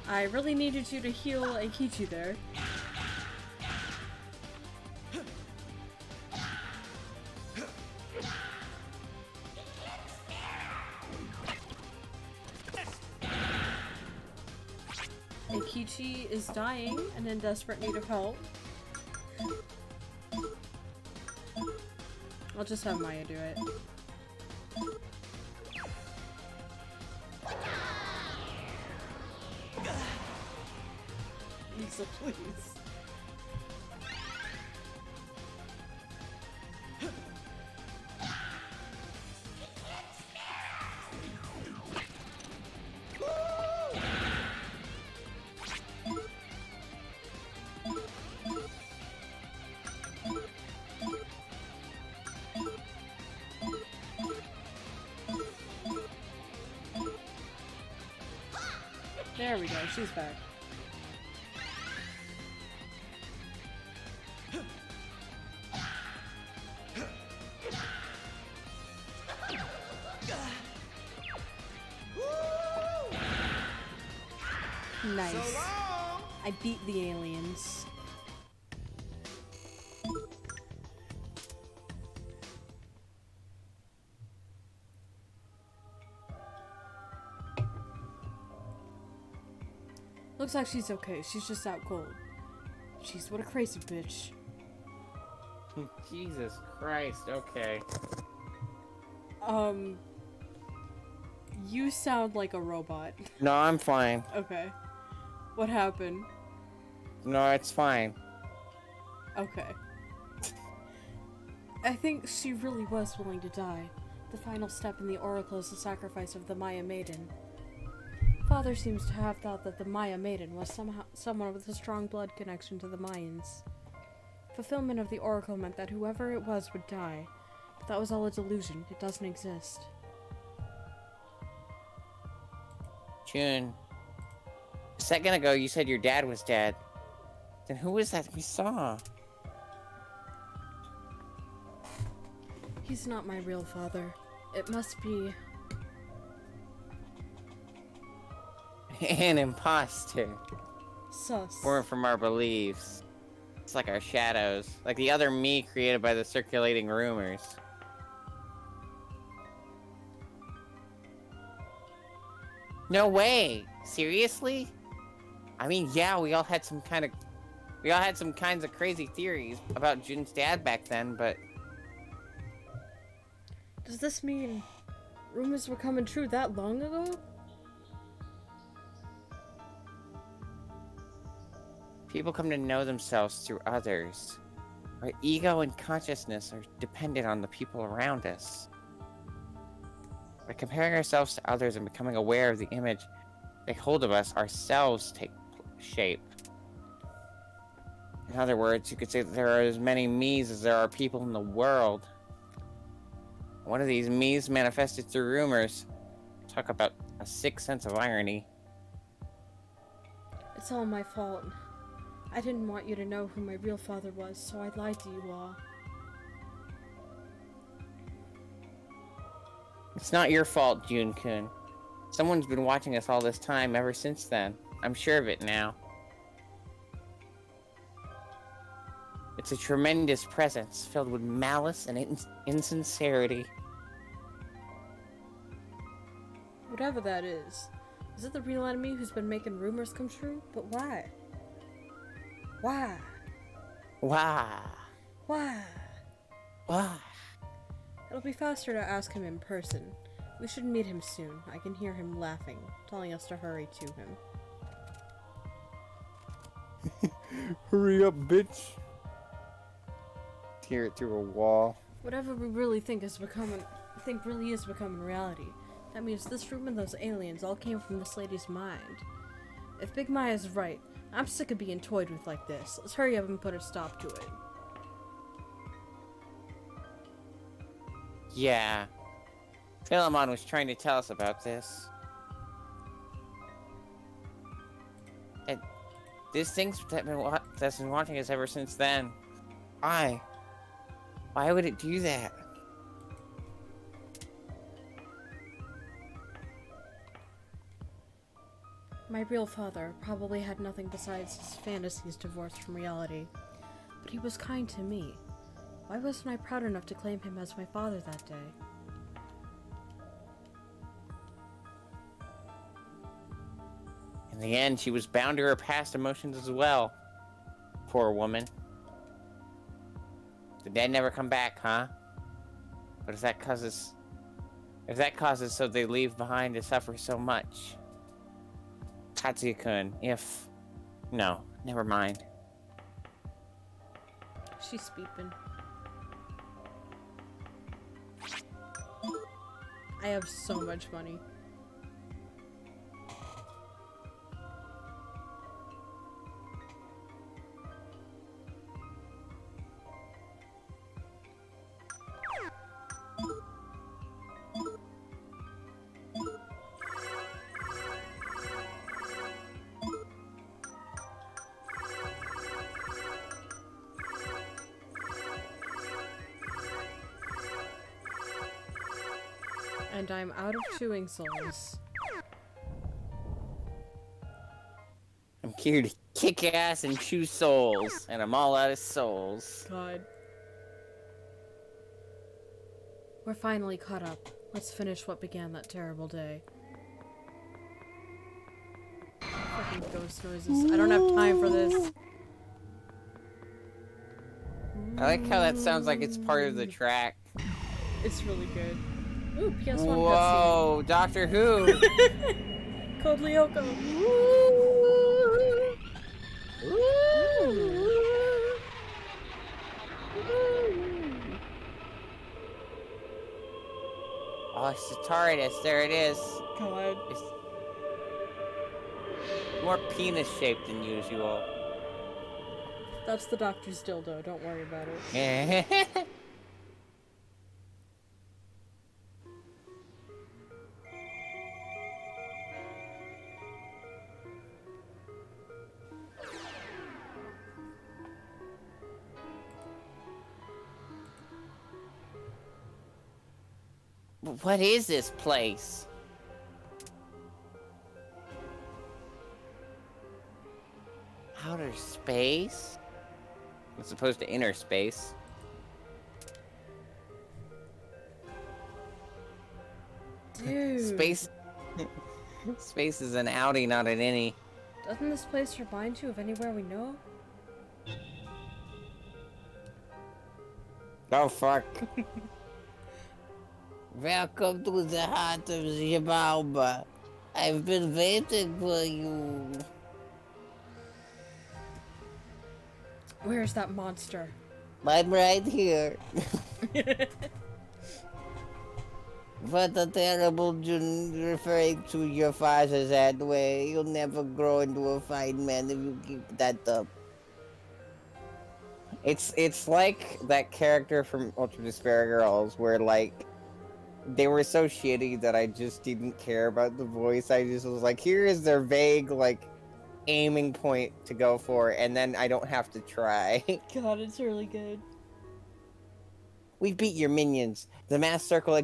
I really needed you to heal Eikichi there. Eikichi is dying and in desperate need of help. I'll just have Maya do it. Lisa, please. There we go, she's back. Nice. So long. I beat the aliens. Looks like she's okay. She's just out cold. Jeez, what a crazy bitch. Jesus Christ, okay. You sound like a robot. No, I'm fine. Okay. What happened? No, it's fine. Okay. I think she really was willing to die. The final step in the Oracle is the sacrifice of the Maya Maiden. Father seems to have thought that the Maya Maiden was someone with a strong blood connection to the Mayans. Fulfillment of the Oracle meant that whoever it was would die. But that was all a delusion. It doesn't exist. June, a second ago you said your dad was dead. Then who was that we saw? He's not my real father. It must be... An imposter. sus. Born from our beliefs. It's like our shadows. Like the other me created by the circulating rumors. No way! Seriously? I mean, yeah, we all had some kinds of crazy theories about Jun's dad back then, but... Does this mean rumors were coming true that long ago? People come to know themselves through others. Our ego and consciousness are dependent on the people around us. By comparing ourselves to others and becoming aware of the image they hold of us, ourselves take shape. In other words, you could say that there are as many me's as there are people in the world. One of these me's manifested through rumors. Talk about a sick sense of irony. It's all my fault. I didn't want you to know who my real father was, so I lied to you all. It's not your fault, Jun-kun. Someone's been watching us all this time ever since then. I'm sure of it now. It's a tremendous presence filled with malice and insincerity. Whatever that is it the real enemy who's been making rumors come true? But why? Why? Why? Why? Why? It'll be faster to ask him in person. We should meet him soon. I can hear him laughing, telling us to hurry to him. Hurry up, bitch. Hear it through a wall. Whatever we really think really is becoming reality. That means this room and those aliens all came from this lady's mind. If Big Maya's right, I'm sick of being toyed with like this. Let's hurry up and put a stop to it. Yeah. Philemon was trying to tell us about this. And this thing's that's been watching us ever since then. Why? Why would it do that? My real father probably had nothing besides his fantasies divorced from reality. But he was kind to me. Why wasn't I proud enough to claim him as my father that day? In the end, she was bound to her past emotions as well. Poor woman. The dead never come back, huh? But if that causes so they leave behind to suffer so much. Tatsuya-kun, no, never mind. She's beeping. I have so much money. And I'm out of chewing souls. I'm here to kick ass and chew souls, and I'm all out of souls. God. We're finally caught up. Let's finish what began that terrible day. Fucking ghost noises. I don't have time for this. I like how that sounds like it's part of the track. It's really good. Ooh, PS1 Whoa, Doctor Who! cutscene. Code Lyoko. Oh, it's the TARDIS. There it is. God. It's more penis-shaped than usual. That's the doctor's dildo, don't worry about it. What is this place? Outer space? As opposed to inner space. Dude. Space... Space is an outie, not an innie. Doesn't this place remind you of anywhere we know? Oh, fuck. Welcome to the heart of Xibalba. I've been waiting for you. Where's that monster? I'm right here. What a terrible referring to your father that way. You'll never grow into a fine man if you keep that up. It's like that character from Ultra Despair Girls where like they were so shitty that I just didn't care about the voice. I just was like, here is their vague like aiming point to go for, and then I don't have to try. God, it's really good. We beat your minions, the Mass Circle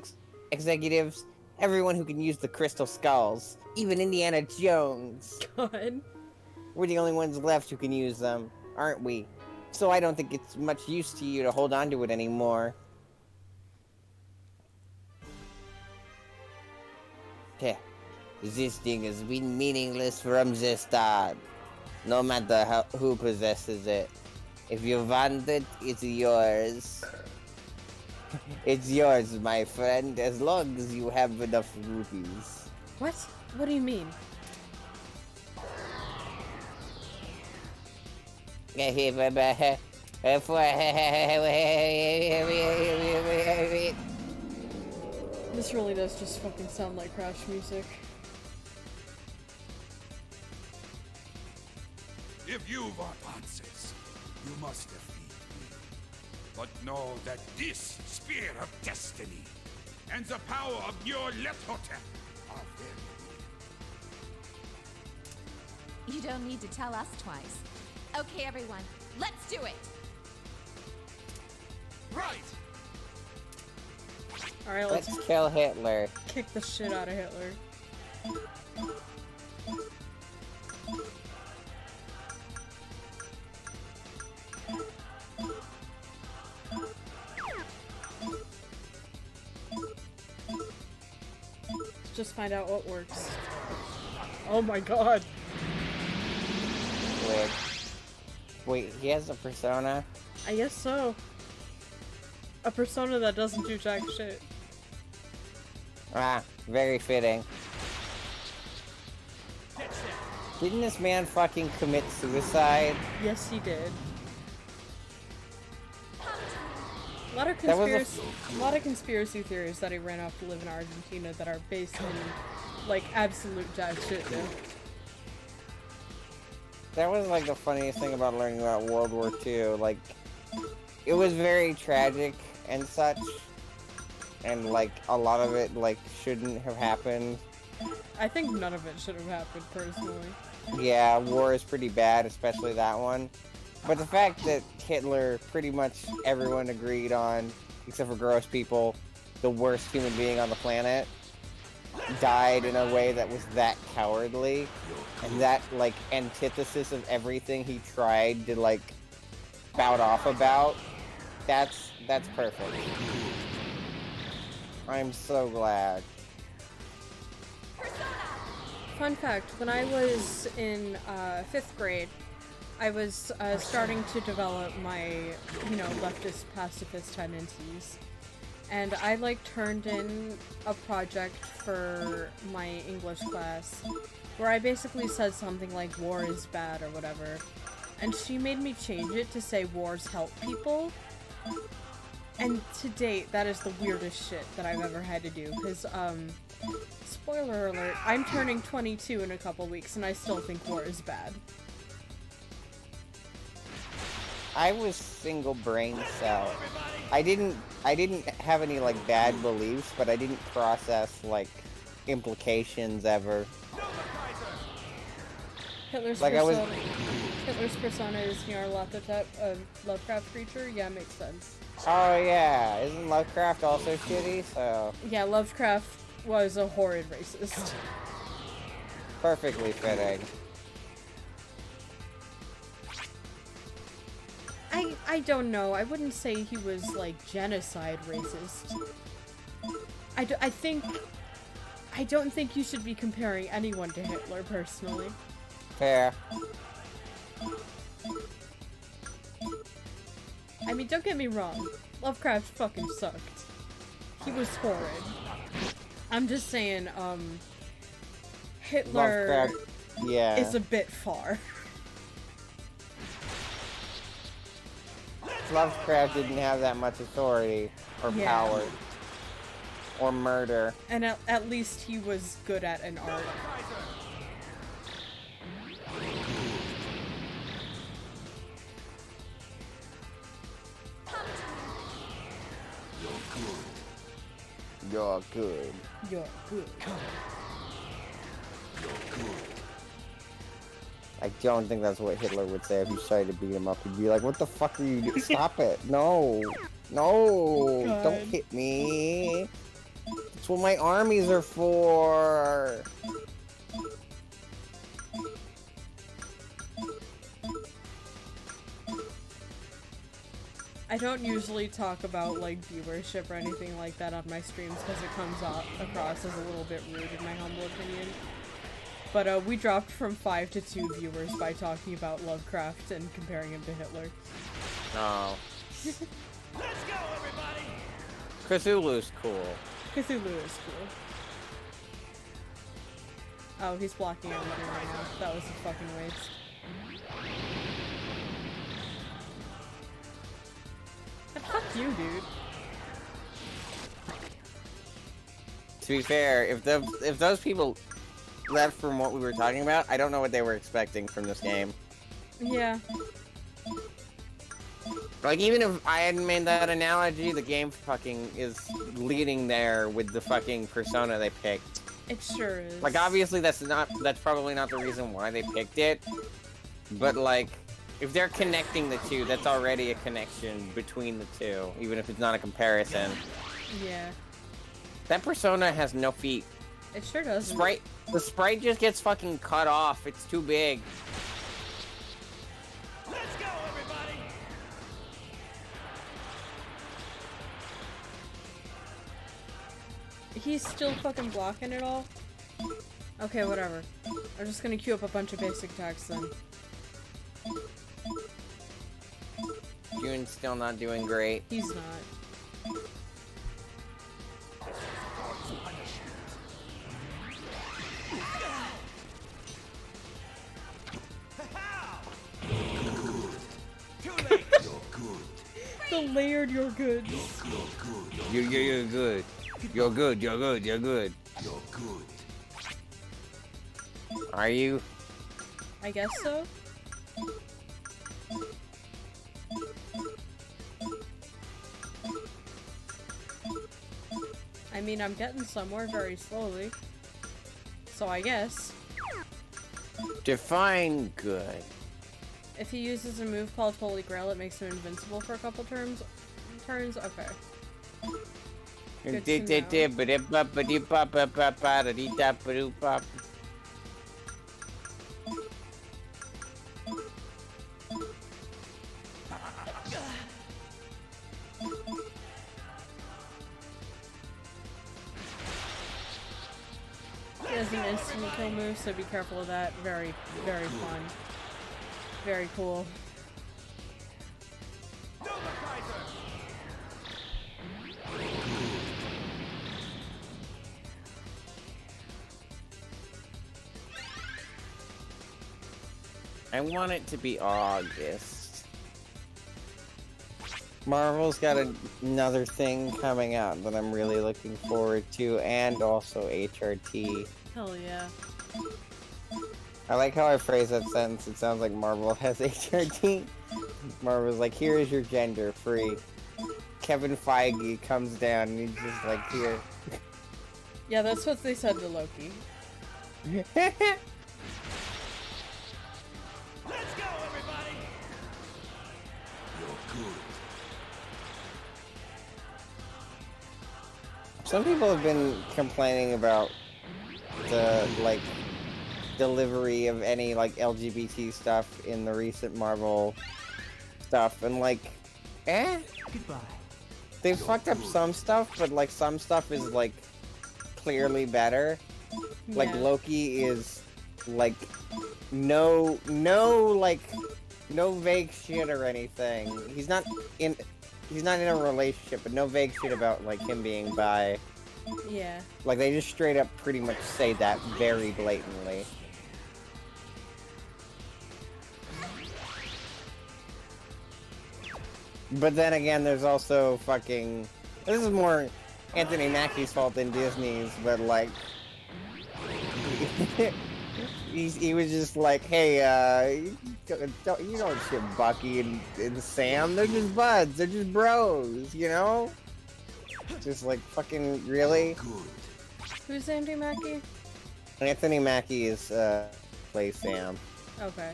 executives, everyone who can use the crystal skulls, even Indiana Jones. God. We're the only ones left who can use them, aren't we? So I don't think it's much use to you to hold on to it anymore. Heh. This thing has been meaningless from the start. No matter who possesses it. If you want it, it's yours. It's yours, my friend, as long as you have enough rupees. What? What do you mean? This really does just fucking sound like Crash music. If you want answers, you must defeat me. But know that this Spear of Destiny and the power of your Lethotep are very real. You don't need to tell us twice. Okay, everyone, let's do it! Right! Alright, let's Let's kill Hitler. kick the shit out of Hitler. Just find out what works. Oh my god. Wait, he has a persona? I guess so. A persona that doesn't do jack shit. Ah, very fitting. Didn't this man fucking commit suicide? Yes, he did. A lot of That was a conspiracy theories that he ran off to live in Argentina that are based in like absolute jack shit. Dude. That was like the funniest thing about learning about World War II. Like, it was very tragic and such, and like a lot of it like shouldn't have happened. I think none of it should have happened personally. Yeah, war is pretty bad, especially that one. But the fact that Hitler, pretty much everyone agreed on, except for gross people, the worst human being on the planet, died in a way that was that cowardly, and that, like, antithesis of everything he tried to, like, spout off about, that's perfect. I'm so glad. Fun fact, when I was in 5th grade, I was starting to develop my, you know, leftist pacifist tendencies. And I, like, turned in a project for my English class where I basically said something like, war is bad or whatever. And she made me change it to say wars help people. And to date, that is the weirdest shit that I've ever had to do, because, spoiler alert, I'm turning 22 in a couple weeks, and I still think war is bad. I was single brain cell. I didn't have any like bad beliefs, but I didn't process like implications ever. Hitler's Like, persona. Hitler's persona is Nyarlathotep, a Lovecraft creature. Yeah, makes sense. Oh yeah, isn't Lovecraft also shitty? So Yeah, Lovecraft was a horrid racist. perfectly fitting. I don't know. I wouldn't say he was, like, genocide racist. I don't think you should be comparing anyone to Hitler, personally. Fair. I mean, don't get me wrong. Lovecraft fucking sucked. He was horrid. I'm just saying, Hitler Lovecraft, yeah. is a bit far. Lovecraft didn't have that much authority or Yeah. power or murder. And at least he was good at an art. You're good. You're good. I don't think that's what Hitler would say if you tried to beat him up. He'd be like, what the fuck are you doing? Stop it. No. No. God. Don't hit me. That's what my armies are for. I don't usually talk about, like, viewership or anything like that on my streams because it comes across as a little bit rude in my humble opinion. But, we dropped from 5 to 2 viewers by talking about Lovecraft and comparing him to Hitler. No. Let's go, everybody! Cthulhu's cool. Cthulhu is cool. Oh, he's blocking everything right now. That was a fucking waste. But fuck you, dude. To be fair, if those people left from what we were talking about, I don't know what they were expecting from this game. Yeah. Like, even if I hadn't made that analogy, the game fucking is leading there with the fucking persona they picked. It sure is. Like, obviously that's probably not the reason why they picked it, but like, if they're connecting the two, that's already a connection between the two, even if it's not a comparison. Yeah. That persona has no feet. It sure does. The sprite just gets fucking cut off. It's too big. Let's go, everybody! He's still fucking blocking it all? Okay, whatever. I'm just gonna queue up a bunch of basic attacks then. June's still not doing great. He's not. Too late! The layered you're good. You're good. You're good. You're good. You're good. You're good. Are you? I guess so. I mean, I'm getting somewhere very slowly. So I guess. Define good. If he uses a move called Holy Grail, it makes him invincible for a couple turns. Okay. Good to know. He has an instant kill move, so be careful of that. Very, very fun. Very cool. I want it to be August. Marvel's got another thing coming out that I'm really looking forward to, and also HRT. Hell yeah. I like how I phrase that sentence. It sounds like Marvel has HRT. Marvel's like, here is your gender, free. Kevin Feige comes down and he's just like, here. Yeah, that's what they said to Loki. Let's go, everybody! You're good. Some people have been complaining about the, like, delivery of any, like, LGBT stuff in the recent Marvel stuff, and, like, Goodbye. they fucked up some stuff, but, like, some stuff is, like, clearly better. Like, Yeah. Loki is, like, no vague shit or anything. He's not in a relationship, but no vague shit about, like, him being bi. Yeah. Like, they just straight up pretty much say that very blatantly. But then again, there's also fucking... This is more Anthony Mackie's fault than Disney's, but, like... he was just like, hey, you don't ship Bucky and Sam. They're just buds. They're just bros, you know? Just like, fucking, really? Who's Andy Mackie? Anthony Mackie is, plays Sam. Okay.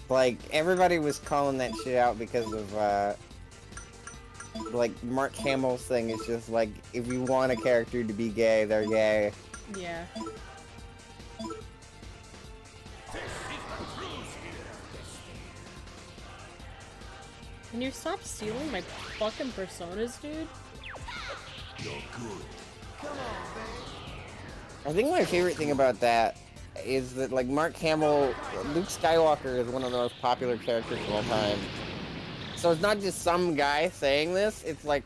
Like, everybody was calling that shit out because of, like, Mark Hamill's thing is just like, if you want a character to be gay, they're gay. Yeah. Can you stop stealing my fucking personas, dude? I think my favorite thing about that is that, like, Mark Hamill, Luke Skywalker is one of the most popular characters of all time. So it's not just some guy saying this, it's like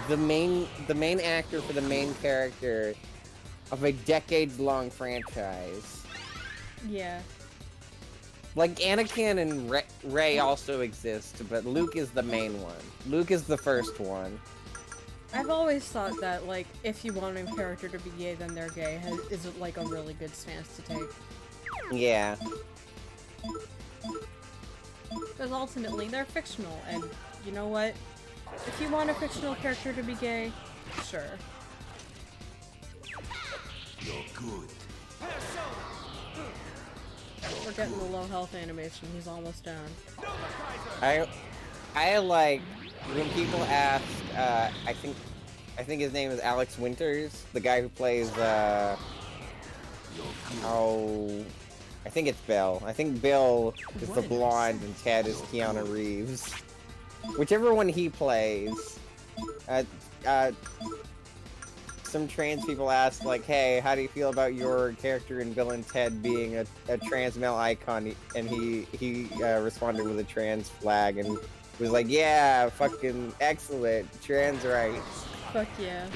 the main actor for the main character of a decades-long franchise. Yeah. Like, Anakin and Rey also exist, but Luke is the main one. Luke is the first one. I've always thought that, like, if you want a character to be gay, then they're gay is, like, a really good stance to take. Yeah. Because ultimately, they're fictional, and you know what? If you want a fictional character to be gay, sure. You're good. We're getting the low health animation. He's almost down. I like when people ask. I think his name is Alex Winters, the guy who plays. I think it's Bill. I think Bill is the blonde and Ted is Keanu Reeves. Whichever one he plays. Some trans people asked, like, hey, how do you feel about your character in Bill and Ted being a trans male icon? And he responded with a trans flag and was like, yeah, fucking excellent, trans rights. Fuck yeah.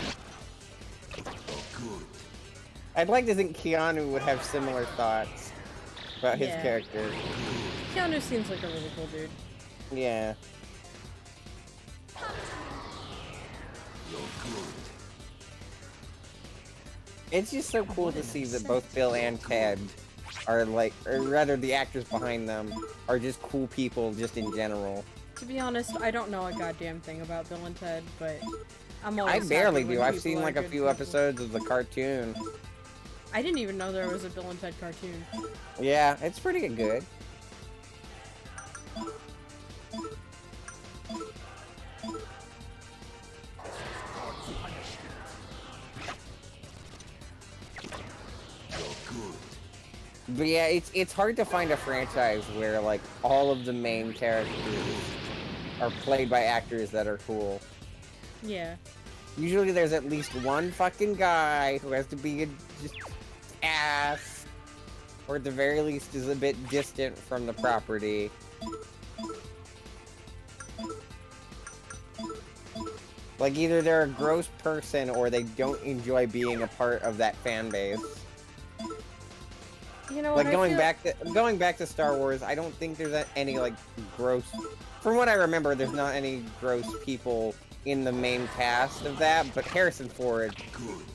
I'd like to think Keanu would have similar thoughts about his Yeah. character. Keanu seems like a really cool dude. Yeah. It's just so cool to see that both Bill and Ted are like, or rather the actors behind them, are just cool people just in general. To be honest, I don't know a goddamn thing about Bill and Ted, but I'm always I barely happy when do. I've people seen are like a good few people. episodes of the cartoon. I didn't even know there was a Bill and Ted cartoon. Yeah, it's pretty good. But yeah, it's hard to find a franchise where like all of the main characters are played by actors that are cool. Yeah. Usually there's at least one fucking guy who has to be a just ass, or at the very least is a bit distant from the property. Like either they're a gross person or they don't enjoy being a part of that fan base. You know, Like what, going back to Star Wars, I don't think there's any like gross. From what I remember, there's not any gross people in the main cast of that. But Harrison Ford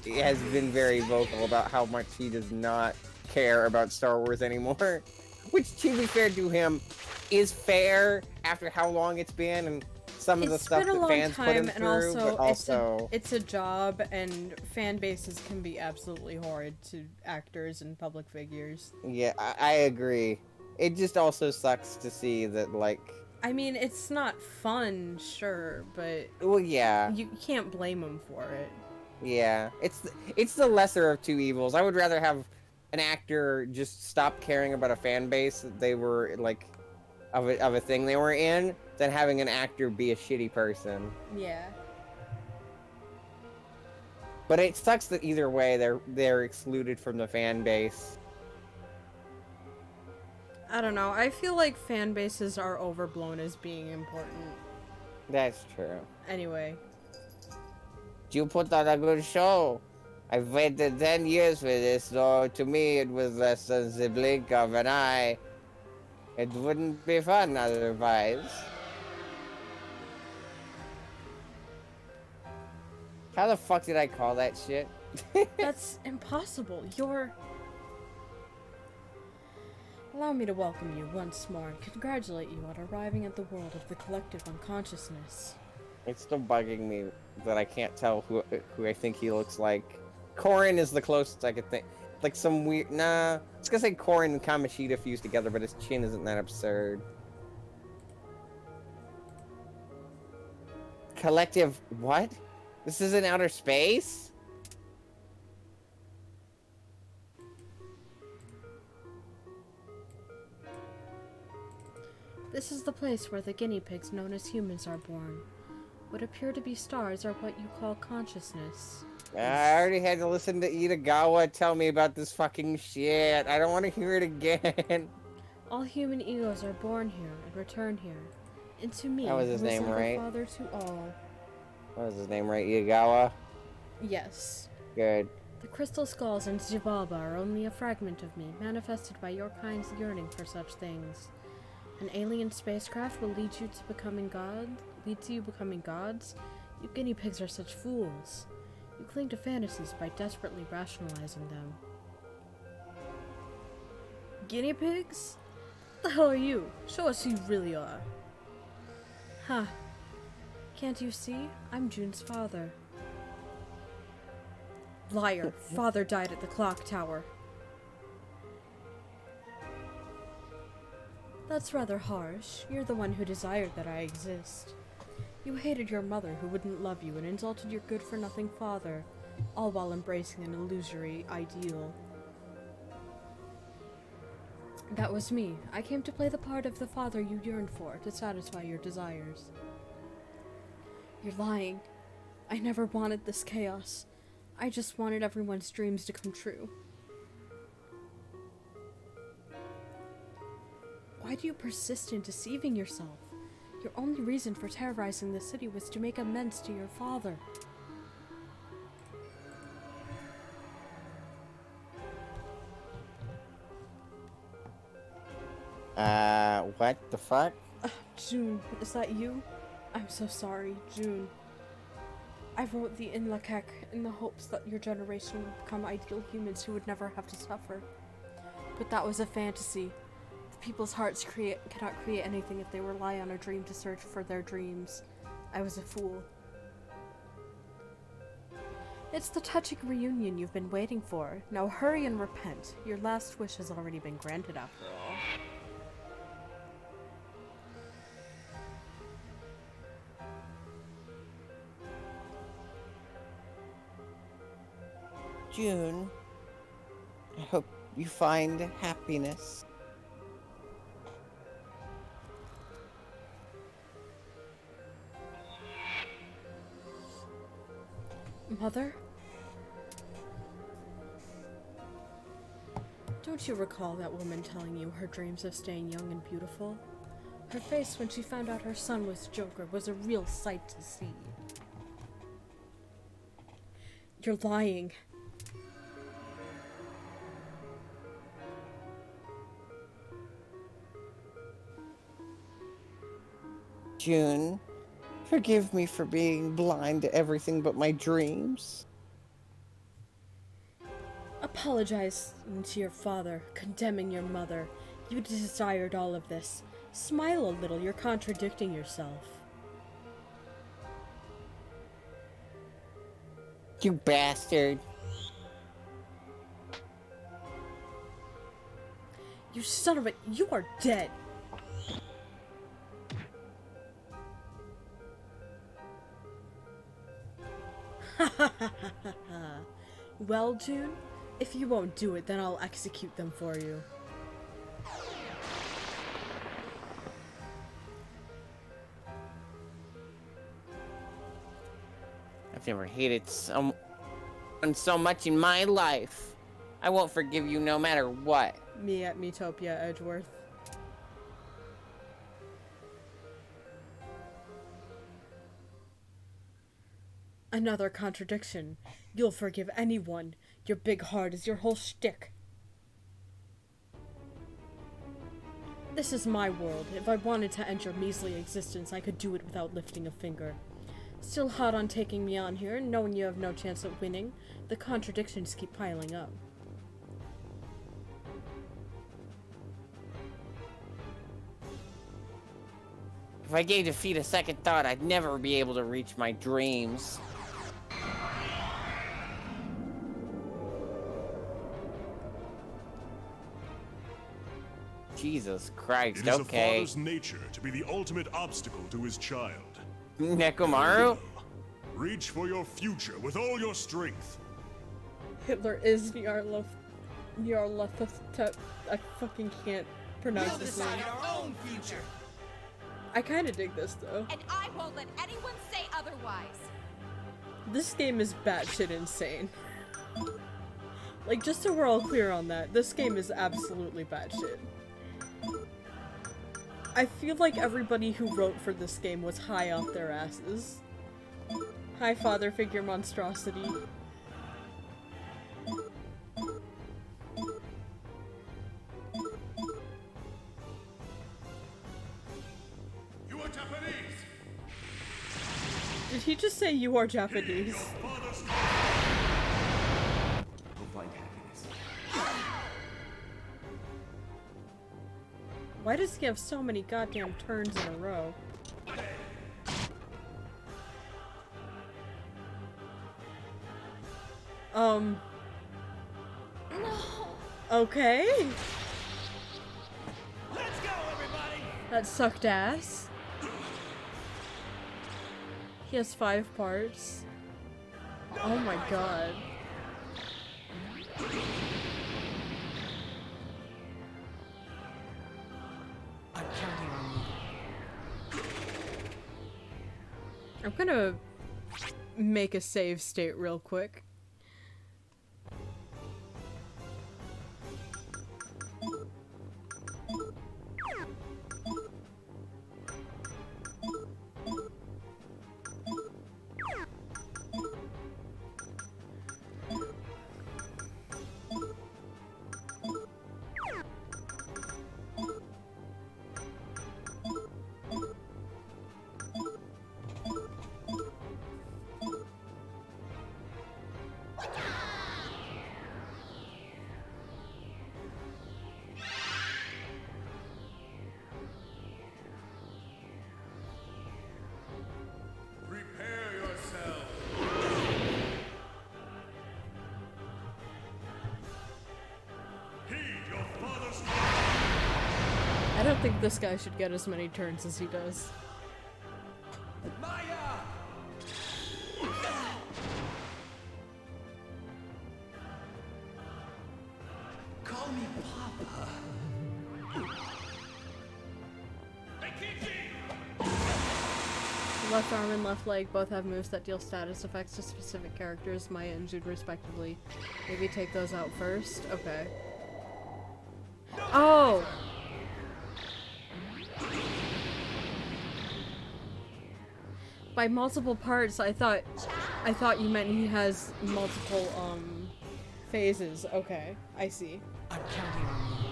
has been very vocal about how much he does not care about Star Wars anymore. Which, to be fair to him, is fair after how long it's been and some of the stuff that fans put him through. But also, it's a job, and fan bases can be absolutely horrid to actors and public figures. yeah, I agree. It just also sucks to see that, like, I mean, it's not fun, sure, but well, yeah, you can't blame them for it. yeah. It's the lesser of two evils. I would rather have an actor just stop caring about a fan base that they were like of a thing they were in than having an actor be a shitty person. Yeah. But it sucks that either way they're excluded from the fan base. I don't know. I feel like fan bases are overblown as being important. That's true. Anyway. You put on a good show. I've waited 10 years for this, though to me it was less than the blink of an eye. It wouldn't be fun otherwise. How the fuck did I call that shit? That's impossible. Allow me to welcome you once more and congratulate you on arriving at the world of the collective unconsciousness. It's still bugging me that I can't tell who I think he looks like. Korin is the closest I could think. Like some weird... Nah. I was gonna say Korin and Kamoshida fused together, but his chin isn't that absurd. Collective... What? This is in outer space? This is the place where the guinea pigs known as humans are born. What appear to be stars are what you call consciousness. I already had to listen to Itagawa tell me about this fucking shit. I don't want to hear it again. All human egos are born here and return here. Into me, That was his who is name, the right? Father to all. What was his name, right? Itagawa? Yes. Good. The crystal skulls and Xibalba are only a fragment of me, manifested by your kind's yearning for such things. An alien spacecraft will lead you to becoming gods? You guinea pigs are such fools. You cling to fantasies by desperately rationalizing them. Guinea pigs? What the hell are you? Show us who you really are. Huh. Can't you see? I'm June's father. Liar. Father died at the clock tower. That's rather harsh. You're the one who desired that I exist. You hated your mother who wouldn't love you and insulted your good-for-nothing father, all while embracing an illusory ideal. That was me. I came to play the part of the father you yearned for, to satisfy your desires. You're lying. I never wanted this chaos. I just wanted everyone's dreams to come true. Why do you persist in deceiving yourself? Your only reason for terrorizing the city was to make amends to your father. What the fuck? June, is that you? I'm so sorry, June. I wrote the Inlakek in the hopes that your generation would become ideal humans who would never have to suffer. But that was a fantasy. The people's hearts cannot create anything if they rely on a dream to search for their dreams. I was a fool. It's the touching reunion you've been waiting for. Now hurry and repent. Your last wish has already been granted after all. June, I hope you find happiness. Mother? Don't you recall that woman telling you her dreams of staying young and beautiful? Her face when she found out her son was Joker was a real sight to see. You're lying. June, forgive me for being blind to everything but my dreams. Apologizing to your father, condemning your mother. You desired all of this. Smile a little, you're contradicting yourself. You bastard. You son of a- you are dead! Well, June, if you won't do it, then I'll execute them for you. I've never hated someone so much in my life. I won't forgive you no matter what. Me at Metopia Edgeworth. Another contradiction. You'll forgive anyone. Your big heart is your whole shtick. This is my world. If I wanted to end your measly existence, I could do it without lifting a finger. Still hot on taking me on here, knowing you have no chance at winning. The contradictions keep piling up. If I gave defeat a second thought, I'd never be able to reach my dreams. Jesus Christ, It is a okay. father's nature to be the ultimate obstacle to his child. Nekomaru? Reach for your future with all your strength. Hitler is Nyarlathotep. I fucking can't pronounce this name. our own future. I kinda dig this though. And I won't let anyone say otherwise. This game is batshit insane. Like, just so we're all clear on that, this game is absolutely batshit. I feel like everybody who wrote for this game was high off their asses. Hi, father figure monstrosity. You are Japanese. Did he just say you are Japanese? Father's Go find happiness. Why does he have so many goddamn turns in a row? Okay. Let's go, everybody! That sucked ass. He has 5 parts. Oh my god. I'm counting on you. I'm gonna make a save state real quick. Prepare yourself. Heed your father's I don't think this guy should get as many turns as he does. Maya! Call me Papa. Left arm and left leg both have moves that deal status effects to specific characters, Maya and Jude respectively. Maybe take those out first? Okay. Oh! By multiple parts, I thought I thought you meant he has multiple, phases. Okay, I see. I'm counting on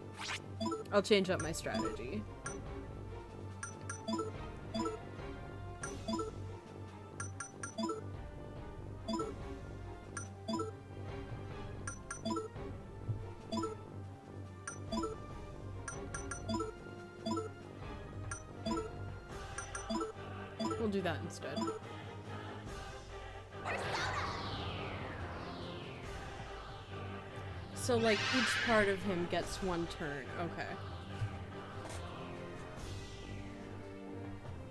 you. I'll change up my strategy. We'll do that instead. So, like, each part of him gets one turn. Okay.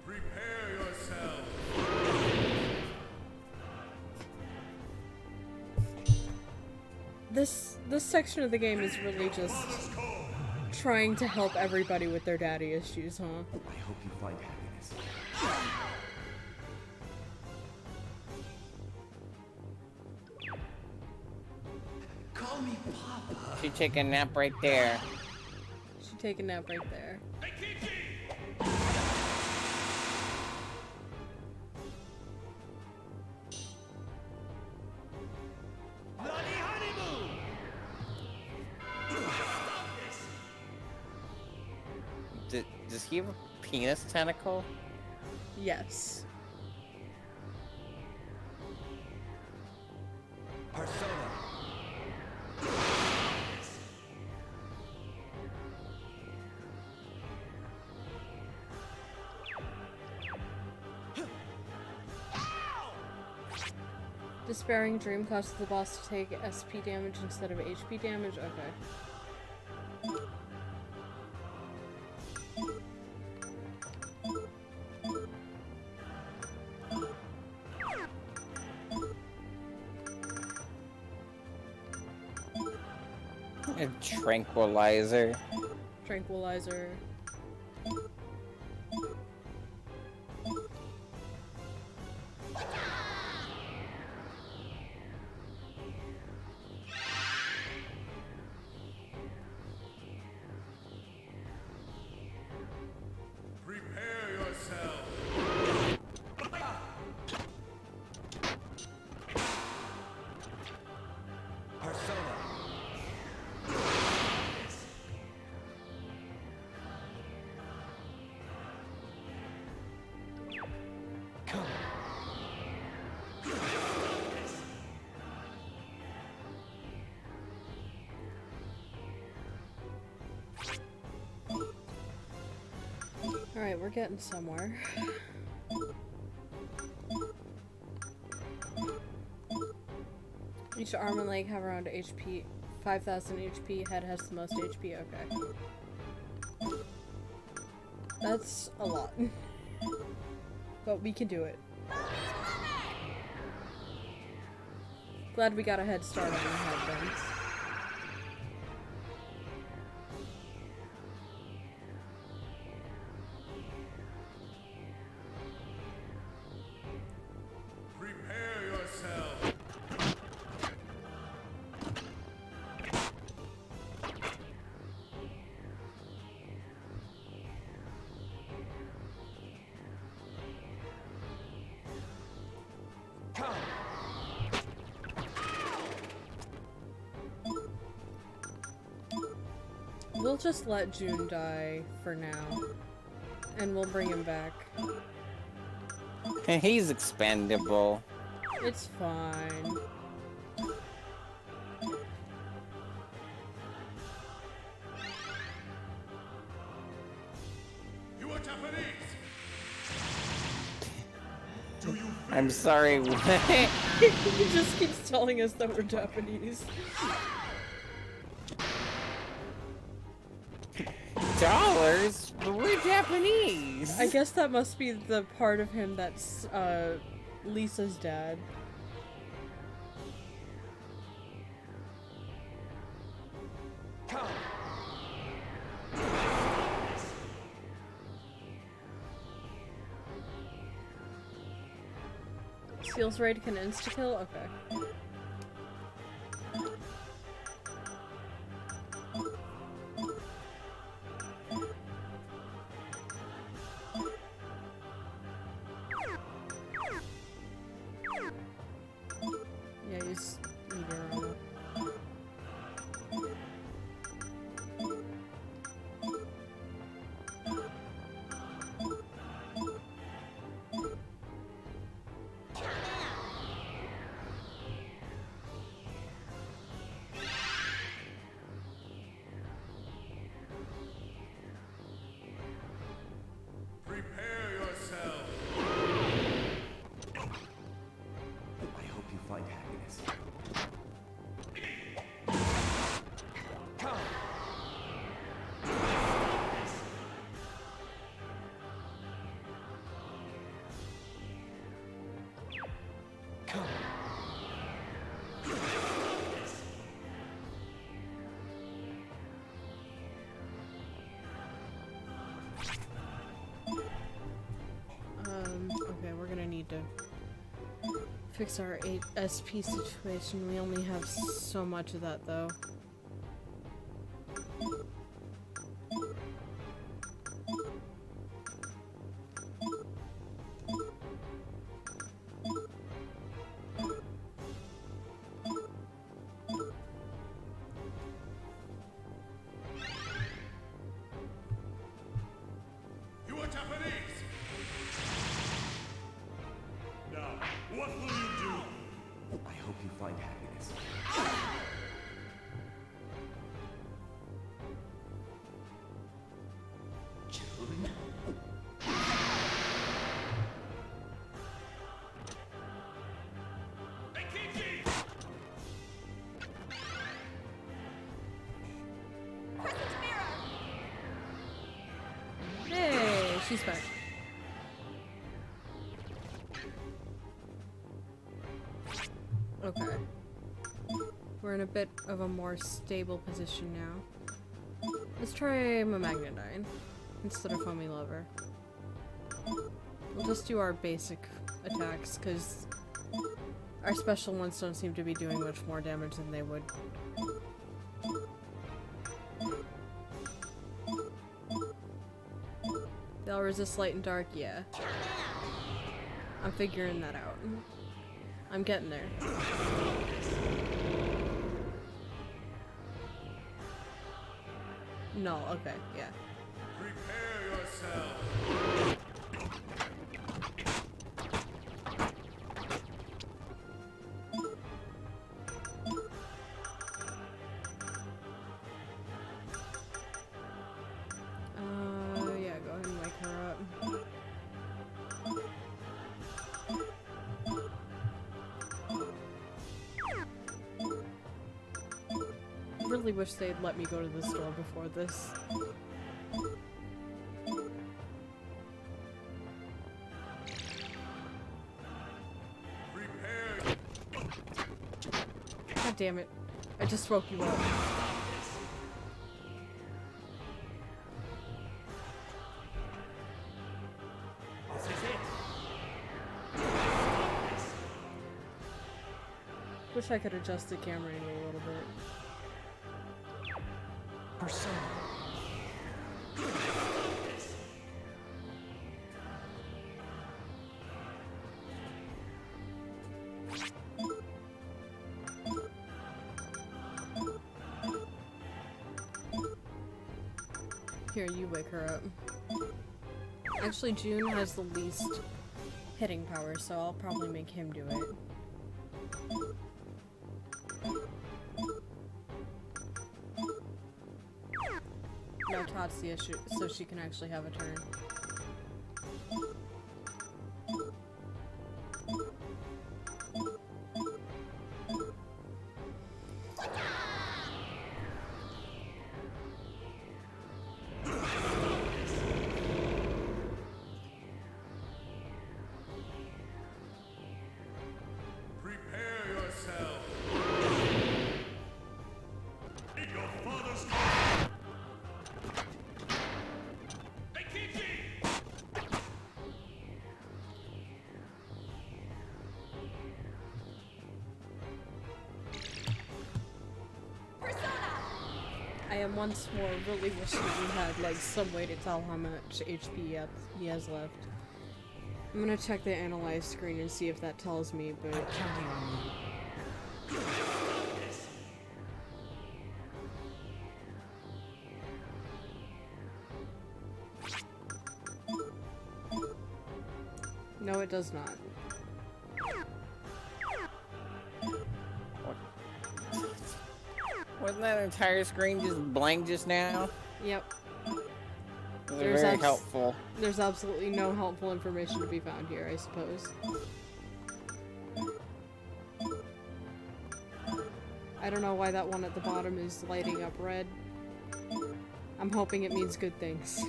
Prepare yourself. This section of the game is really just trying to help everybody with their daddy issues, huh? I hope you find happiness. Call me Papa. She take a nap right there. She take a nap right there. Bloody honeymoon! Does he have a penis tentacle? Yes. Persona. Despairing Dream causes the boss to take SP damage instead of HP damage? Okay. A tranquilizer. Tranquilizer. Prepare yourself. Persona. Come. Alright, we're getting somewhere. Each arm and leg have around HP, 5,000 HP. Head has the most HP. Okay. That's a lot. But we can do it. Glad we got a head start on the headbands. Prepare yourself. Come. We'll just let June die for now. And we'll bring him back. He's expendable. It's fine. You are Japanese. I'm sorry. He just keeps telling us that we're Japanese. Dollars? But we're Japanese. I guess that must be the part of him that's, Lisa's dad. Come. Seal's raid can insta-kill? Okay. use meteor on it. Prepare yourself. I hope you find happiness. Okay, we're gonna need to fix our 8 SP situation. We only have so much of that, though. You are Japanese. Now, what will you do? I hope you find happiness. Children. Akechi! Hey, she's back. Okay. We're in a bit of a more stable position now. Let's try Magnadine instead of Foamy Lover. We'll just do our basic attacks, because our special ones don't seem to be doing much more damage than they would. They'll resist light and dark, yeah. I'm figuring that out. I'm getting there. No, okay, yeah. Prepare yourself. Yeah, go ahead and wake her up. Really wish they'd let me go to the store before this. Prepare. God damn it. I just woke you up. This is it. Wish I could adjust the camera angle a little bit. Persona. Here, you wake her up. Actually, June has the least hitting power, so I'll probably make him do it. No Tatsuya, so she can actually have a turn. Prepare yourself. In your father's Akechi! I am once more really wishing we had like some way to tell how much HP he has left. I'm gonna check the analyze screen and see if that tells me, but I'm counting on you. No, it does not. Wasn't that entire screen just blank just now? Yep. They're very helpful. There's absolutely no helpful information to be found here, I suppose. I don't know why that one at the bottom is lighting up red. I'm hoping it means good things.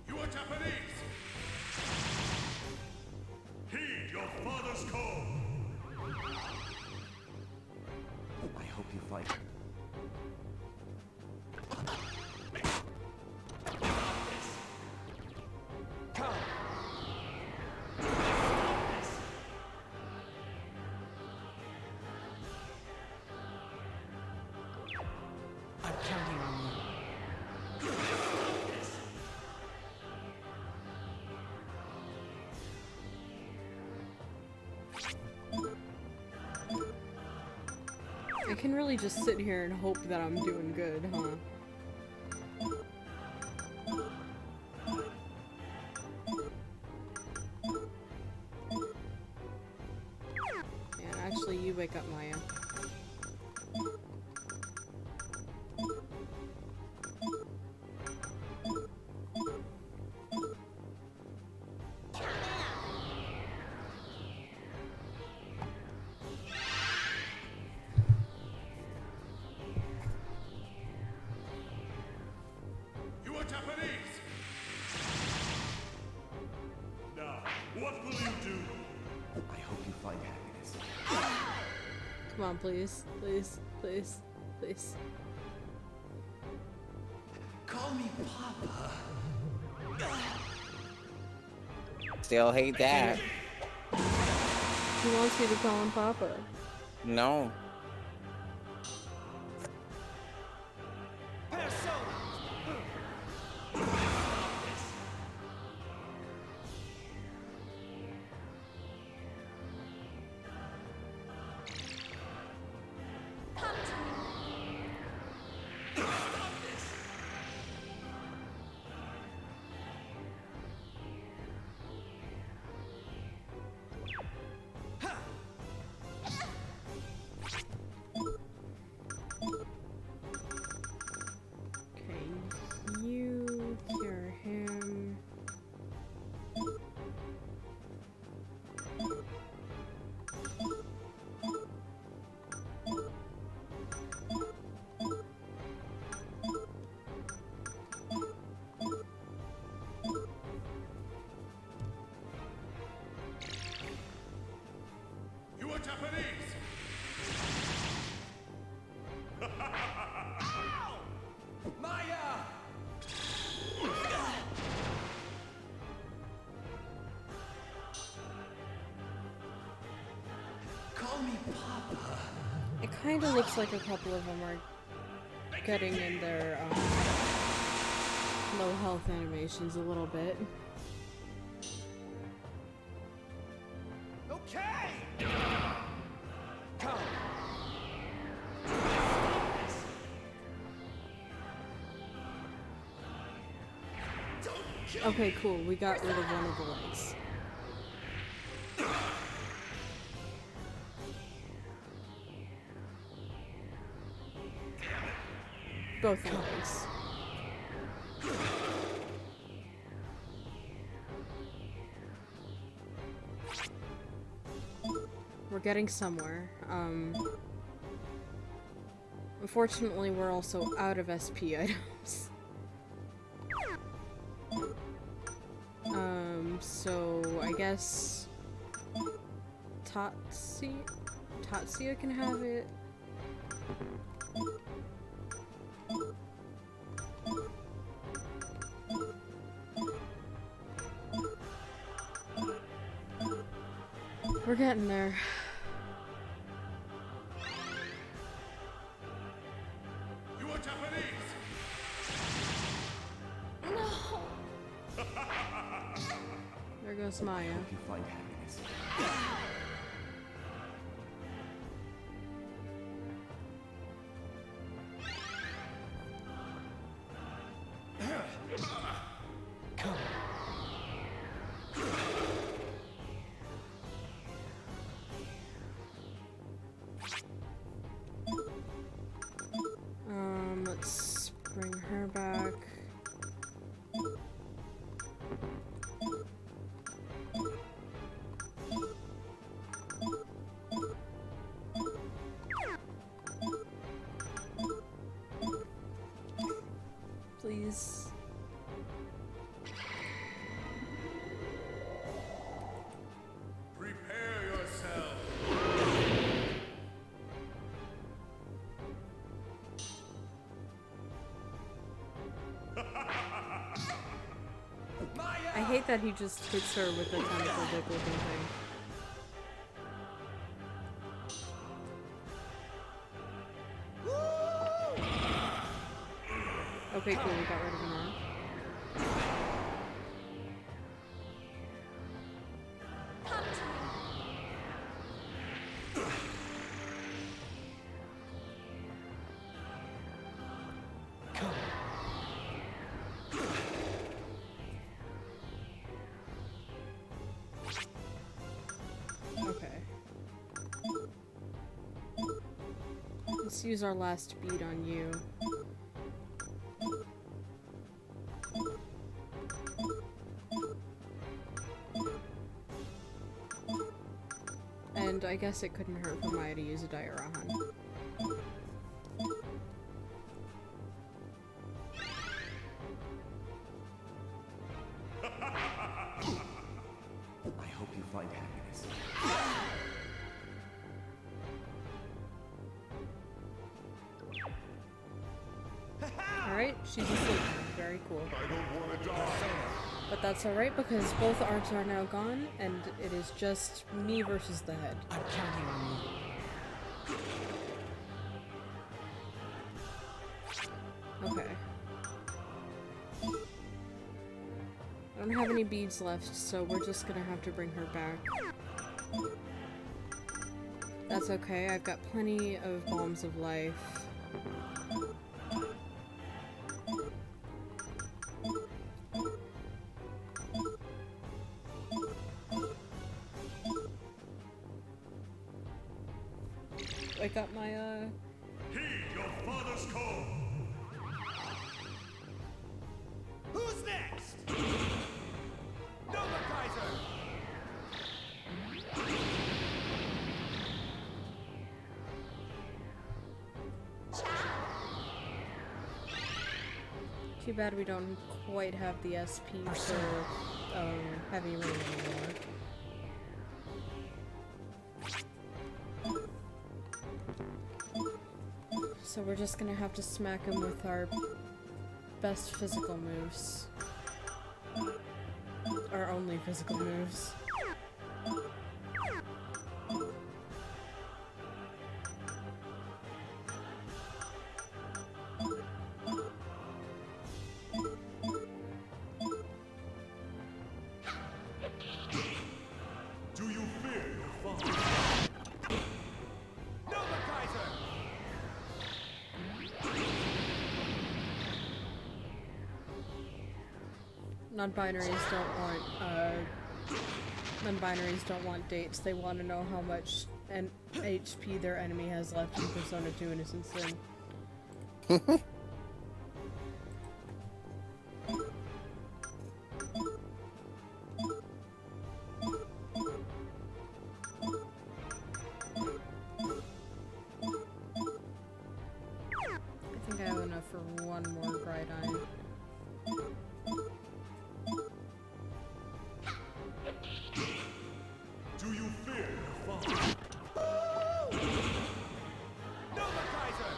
You are Japanese! Heed your father's call! I hope you find. I'm counting on you. I can really just sit here and hope that I'm doing good, huh? And actually, you wake up, Maya. You are Japanese! Now, what will you do? I hope you find happiness. Come on, please. Please. Please. Please. Call me Papa. Still hate that. He wants you to call him Papa. No. Okay, you cure him. You are Japanese! Maya! Call me Papa. It kind of looks like a couple of them are getting in their low health animations a little bit. Okay! Come! Okay, cool. We got rid of one of the legs. Both legs. We're getting somewhere. Unfortunately, we're also out of SP items. So I guess Tatsuya can have it. We're getting there. You are Japanese! No! goes Maya. I hope you find happiness. Let's bring her back. Please. Prepare yourself. I hate that he just hits her with the tentacle dick looking thing. Okay, cool, we got rid of an arm. Okay. Let's use our last bead on you. And I guess it couldn't hurt for Maya to use a Dairahan. I hope you find happiness. Alright, she's asleep now. Very cool. I don't want to die. But that's alright because both arms are now gone and it is just me versus the head. I'm counting on you. Okay. I don't have any beads left, so we're just gonna have to bring her back. That's okay, I've got plenty of bombs of life. I got my, Heed your father's call. Who's next? Nova Kaiser! Too bad we don't quite have the SP for, Heavy Rain anymore. So we're just gonna have to smack him with our best physical moves. Our only physical moves. Do you fear your father? Nova Kaiser! Non-binaries don't want, non-binaries don't want dates. They want to know how much HP their enemy has left in Persona 2 Innocent Sin. I think I have enough for one more Bright Eye. Do you fear your father? Nova Kaiser!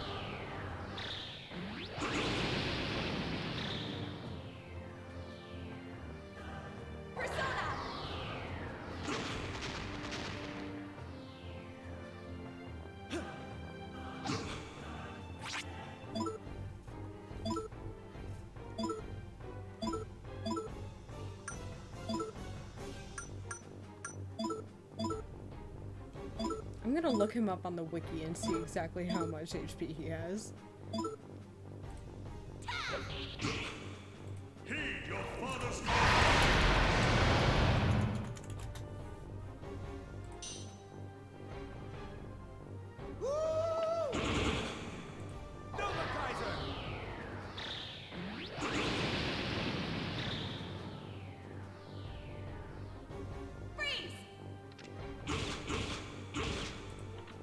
gonna look him up on the wiki and see exactly how much HP he has. Heed your father's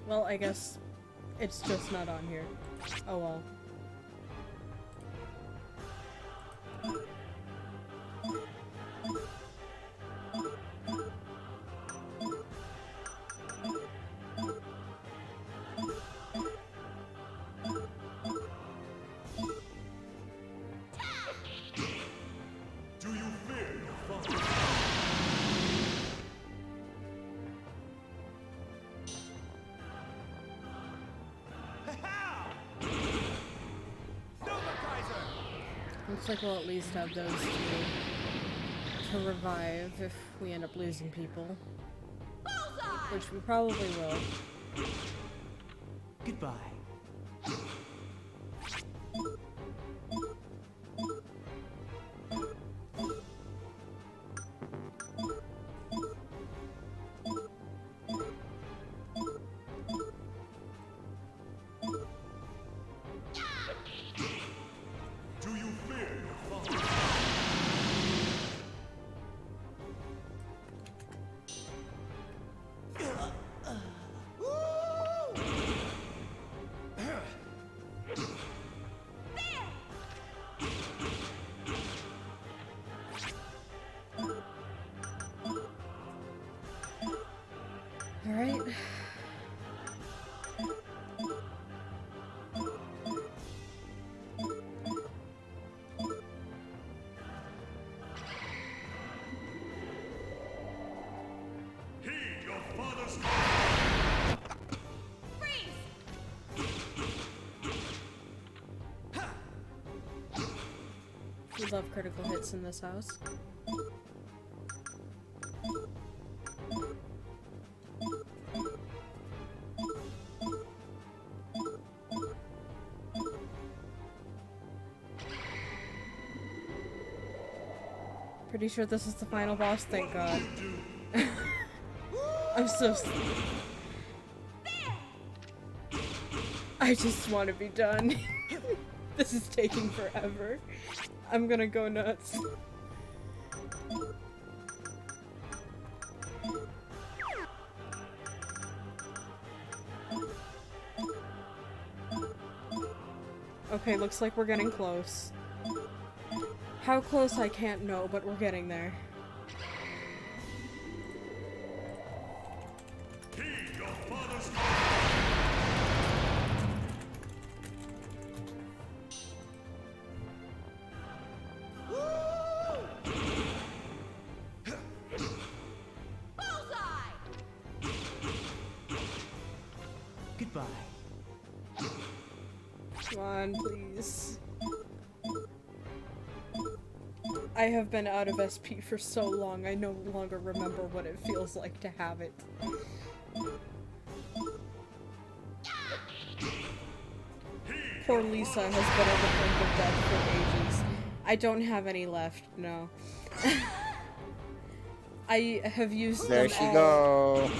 Well, I guess it's just not on here. Oh well. Do you fear your father? Looks like we'll at least have those two to revive if we end up losing people. Which we probably will. Goodbye. Do you fear your father? All right. Heed your father's We love critical hits in this house. Pretty sure this is the final boss, thank god. I'm so I just want to be done. This is taking forever. I'm gonna go nuts. Okay, looks like we're getting close. How close I can't know, but we're getting there. Heed your father's Goodbye. Come on, please. I have been out of SP for so long, I no longer remember what it feels like to have it. Poor Lisa has been on the brink of death for ages. I don't have any left, no. I have used There them she all. go.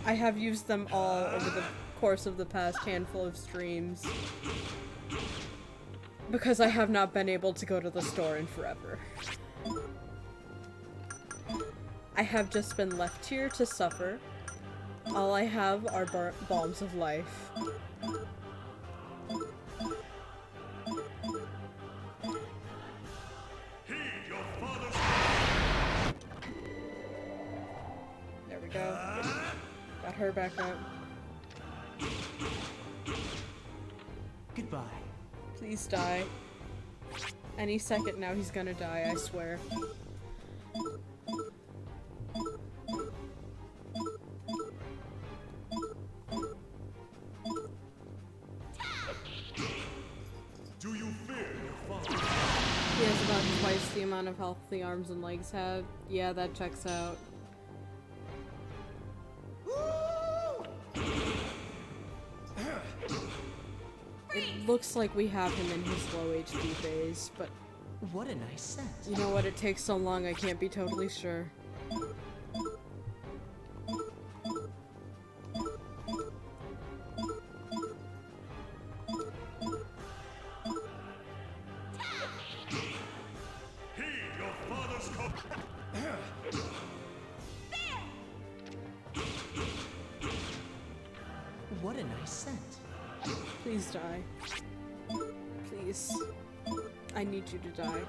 I have used them all over the course of the past handful of streams. Because I have not been able to go to the store in forever. I have just been left here to suffer. All I have are balms of life. There we go. Got her back up. Goodbye. Please die. Any second now he's gonna die, I swear. Do you fear your father? He has about twice the amount of health the arms and legs have. Yeah, that checks out. It looks like we have him in his low HP phase, but What a nice scent. you know what? It takes so long, I can't be totally sure. What a nice scent. Please die. Please. I need you to die.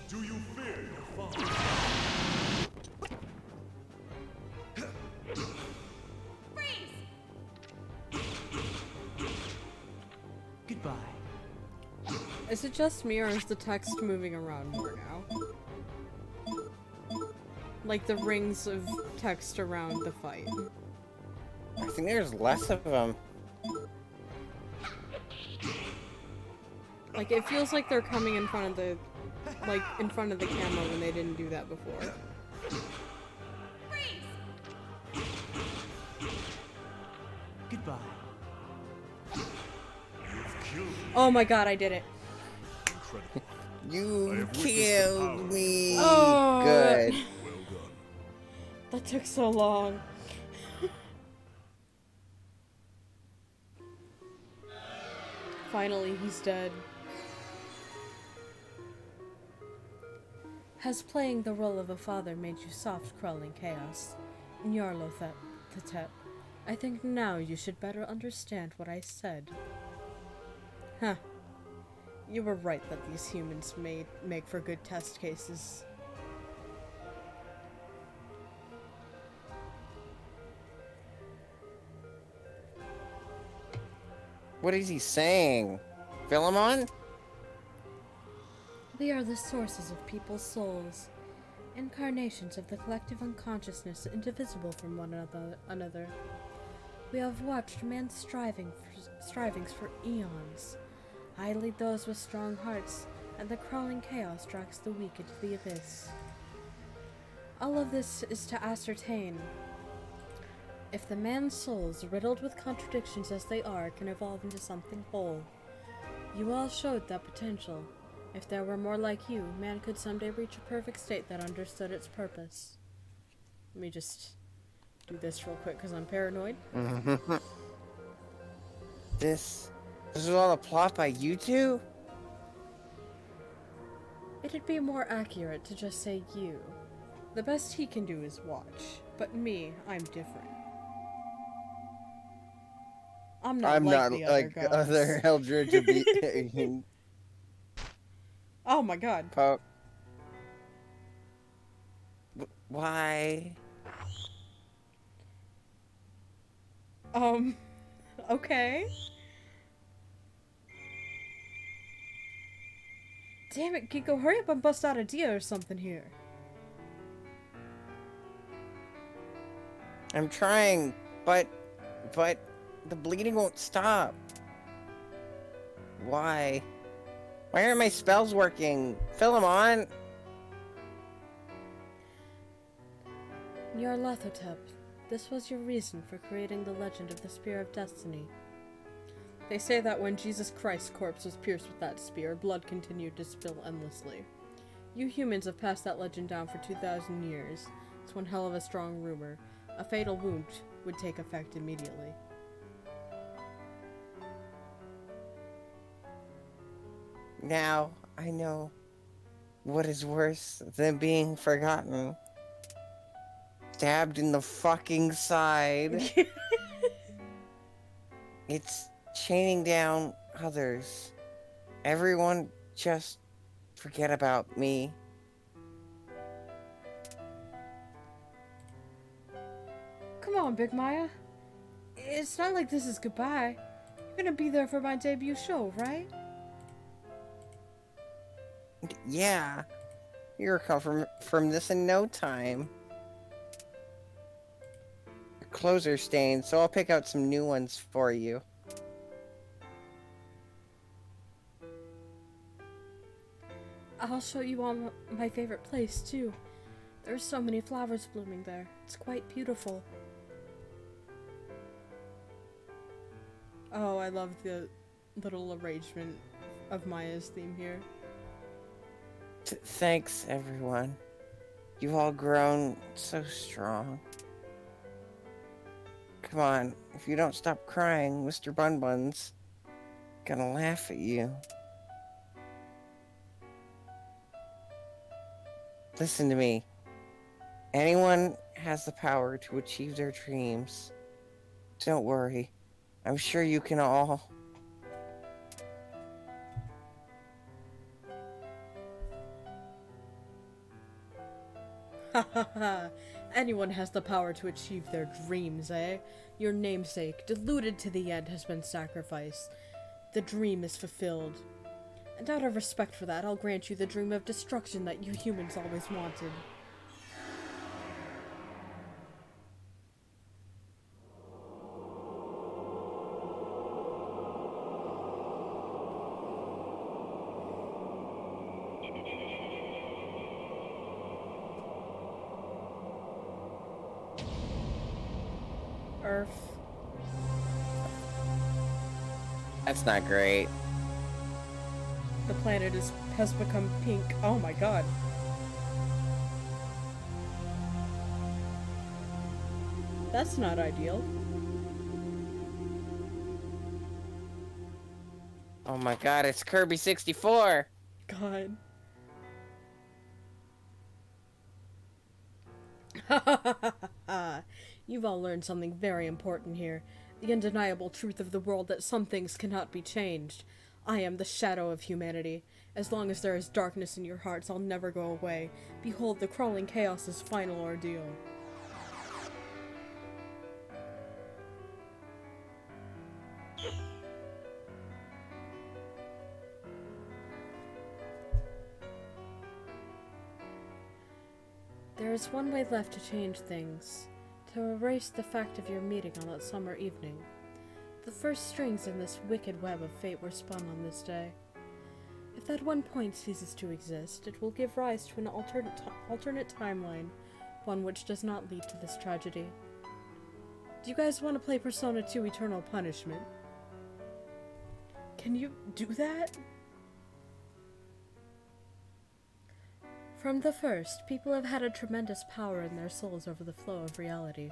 Do you fear your father? Goodbye. Is it just me, or is the text moving around more now? Like the rings of text around the fight. I think there's less of them. Like, it feels like they're coming in front of the, like, in front of the camera when they didn't do that before. Goodbye. Oh my god, I did it. Incredible. You killed me. Oh. Good. Well done. That took so long. Finally, he's dead. Has playing the role of a father made you soft, crawling chaos? Nyarlathotep, I think now you should better understand what I said. Huh. You were right that these humans make for good test cases. What is he saying? Philemon? We are the sources of people's souls, incarnations of the collective unconsciousness indivisible from one another. We have watched man's strivings for eons. I lead those with strong hearts, and the crawling chaos drags the weak into the abyss. All of this is to ascertain if the man's souls, riddled with contradictions as they are, can evolve into something whole. You all showed that potential. If there were more like you, man could someday reach a perfect state that understood its purpose. Let me just do this real quick because I'm paranoid. This is all a plot by you two? It'd be more accurate to just say you. The best he can do is watch, but me, I'm different. I'm not like the other Eldritch to be. Oh my god. Why? Okay. Damn it, Kiko, hurry up and bust out a Dia or something here. I'm trying, but the bleeding won't stop. Why? Why aren't my spells working? Philemon! Nyarlathotep, this was your reason for creating the legend of the Spear of Destiny. They say that when Jesus Christ's corpse was pierced with that spear, blood continued to spill endlessly. You humans have passed that legend down for 2,000 years. It's one hell of a strong rumor. A fatal wound would take effect immediately. Now I know what is worse than being forgotten. Stabbed in the fucking side. It's chaining down others. Everyone just forget about me. Come on, Big Maya. It's not like this is goodbye. You're gonna be there for my debut show, right? Yeah. You'll recover from this in no time. Your clothes are stained, so I'll pick out some new ones for you. I'll show you all my favorite place, too. There's so many flowers blooming there. It's quite beautiful. Oh, I love the little arrangement of Maya's theme here. Thanks, everyone. You've all grown so strong. Come on, if you don't stop crying, Mr. Bunbun's gonna laugh at you. Listen to me. Anyone has the power to achieve their dreams. Don't worry. I'm sure you can all. Ha ha ha. Anyone has the power to achieve their dreams, eh? Your namesake, deluded to the end, has been sacrificed. The dream is fulfilled. And out of respect for that, I'll grant you the dream of destruction that you humans always wanted. Earth. That's not great. The planet has become pink. Oh my god. That's not ideal. Oh my god, it's Kirby 64! God. You've all learned something very important here. The undeniable truth of the world that some things cannot be changed. I am the shadow of humanity. As long as there is darkness in your hearts, I'll never go away. Behold the crawling chaos's final ordeal. There is one way left to change things. To erase the fact of your meeting on that summer evening. The first strings in this wicked web of fate were spun on this day. If that one point ceases to exist, it will give rise to an alternate timeline, one which does not lead to this tragedy. Do you guys want to play Persona 2 Eternal Punishment? Can you do that? From the first, people have had a tremendous power in their souls over the flow of reality.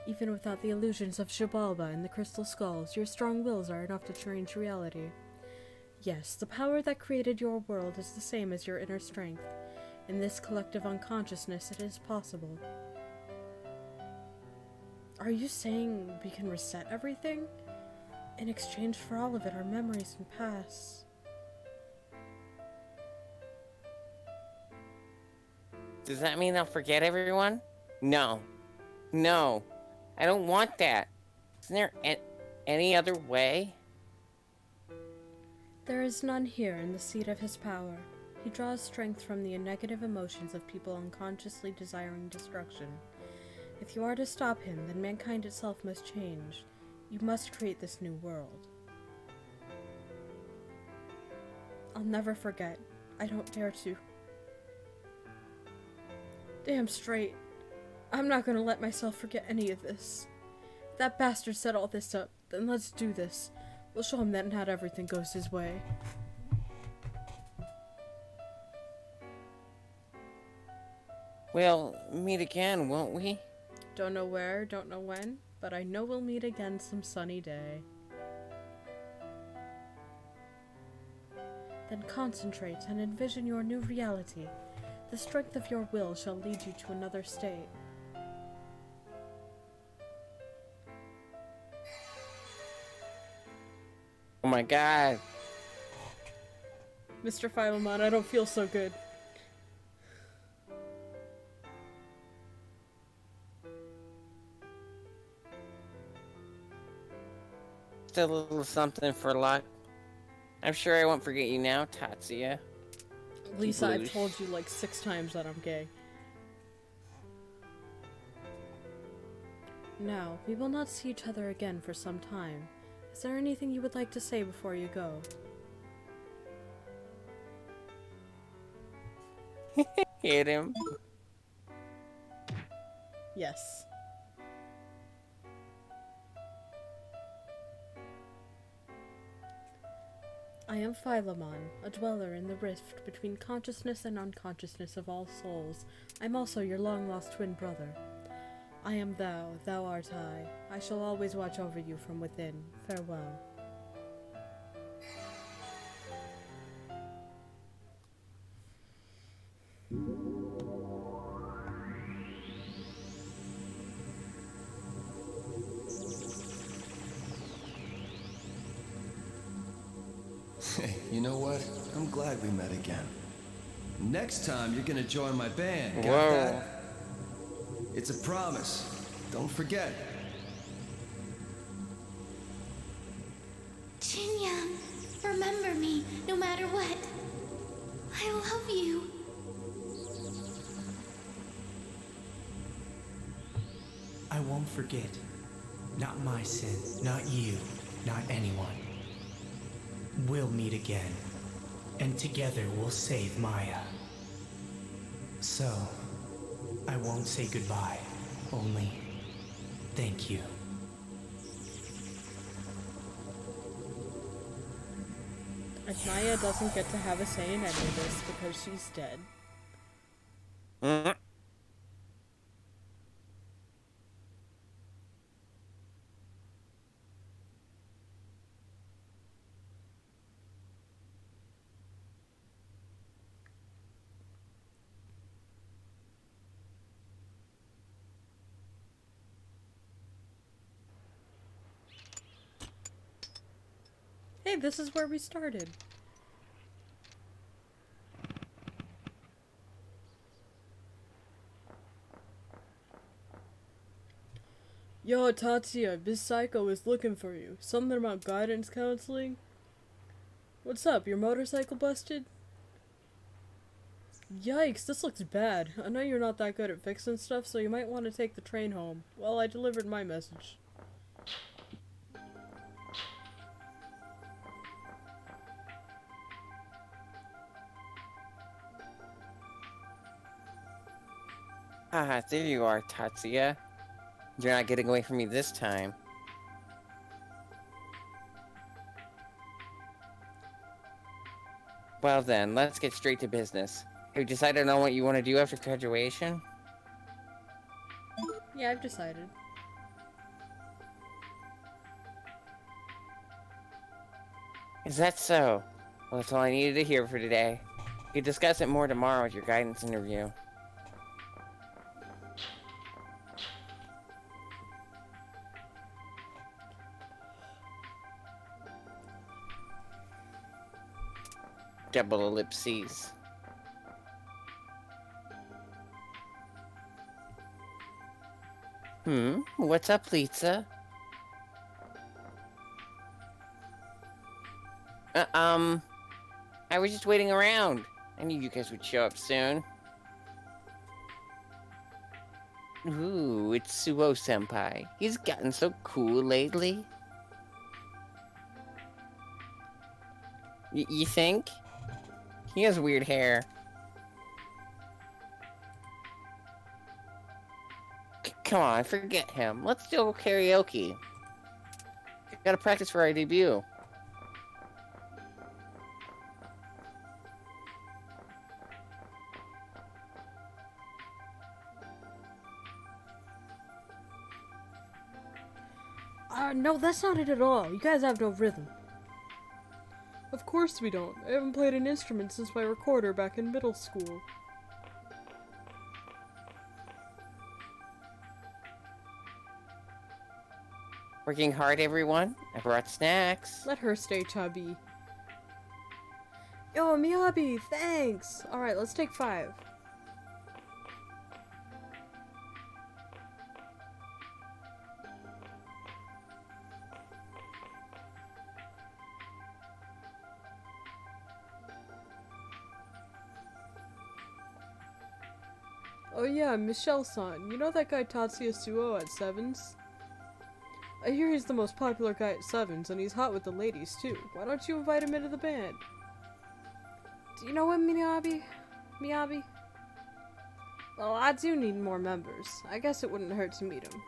Even without the illusions of Xibalba and the Crystal Skulls, your strong wills are enough to change reality. Yes, the power that created your world is the same as your inner strength. In this collective unconsciousness, it is possible. Are you saying we can reset everything? In exchange for all of it, our memories and pasts. Does that mean I'll forget everyone? No. No. I don't want that. Isn't there any other way? There is none here in the seat of his power. He draws strength from the negative emotions of people unconsciously desiring destruction. If you are to stop him, then mankind itself must change. You must create this new world. I'll never forget. I don't dare to. Damn straight. I'm not gonna let myself forget any of this. If that bastard set all this up, then let's do this. We'll show him that not everything goes his way. We'll meet again, won't we? Don't know where, don't know when, but I know we'll meet again some sunny day. Then concentrate and envision your new reality. The strength of your will shall lead you to another state. Oh my god. Mr. Philemon, I don't feel so good. Still a little something for luck. I'm sure I won't forget you now, Tatsuya. Lisa, I've told you like 6 times that I'm gay. Now, we will not see each other again for some time. Is there anything you would like to say before you go? Hit him. Yes. I am Philemon, a dweller in the rift between consciousness and unconsciousness of all souls. I'm also your long-lost twin brother. I am thou, thou art I. I shall always watch over you from within. Farewell. Hey, you know what? I'm glad we met again. Next time, you're gonna join my band. Got Whoa. that? It's a promise. Don't forget. Jinyoung, remember me, no matter what. I love you. I won't forget. Not my sin, not you, not anyone. We'll meet again, and together we'll save Maya. So, I won't say goodbye, only thank you. And Maya doesn't get to have a say in any of this because she's dead. Mm. Hey, this is where we started. Yo, Tatsuya, Miss Psycho is looking for you. Something about guidance counseling? What's up, your motorcycle busted? Yikes, this looks bad. I know you're not that good at fixing stuff, so you might want to take the train home. Well, I delivered my message. Ah, there you are, Tatsuya. You're not getting away from me this time. Well then, let's get straight to business. Have you decided on what you want to do after graduation? Yeah, I've decided. Is that so? Well, that's all I needed to hear for today. We can discuss it more tomorrow at your guidance interview. Double ellipses. What's up, Lisa? I was just waiting around. I knew you guys would show up soon. Ooh, it's Suo-senpai. He's gotten so cool lately. You think? He has weird hair. Come on, forget him. Let's do karaoke. Gotta practice for our debut. No, that's not it at all. You guys have no rhythm. Of course we don't. I haven't played an instrument since my recorder back in middle school. Working hard, everyone. I brought snacks. Let her stay chubby. Yo, Miyabi, thanks! Alright, let's take 5. Oh yeah, Michelle-san. You know that guy Tatsuya Suo at Sevens? I hear he's the most popular guy at Sevens, and he's hot with the ladies too. Why don't you invite him into the band? Do you know him, Miyabi? Miyabi? Well, I do need more members. I guess it wouldn't hurt to meet them.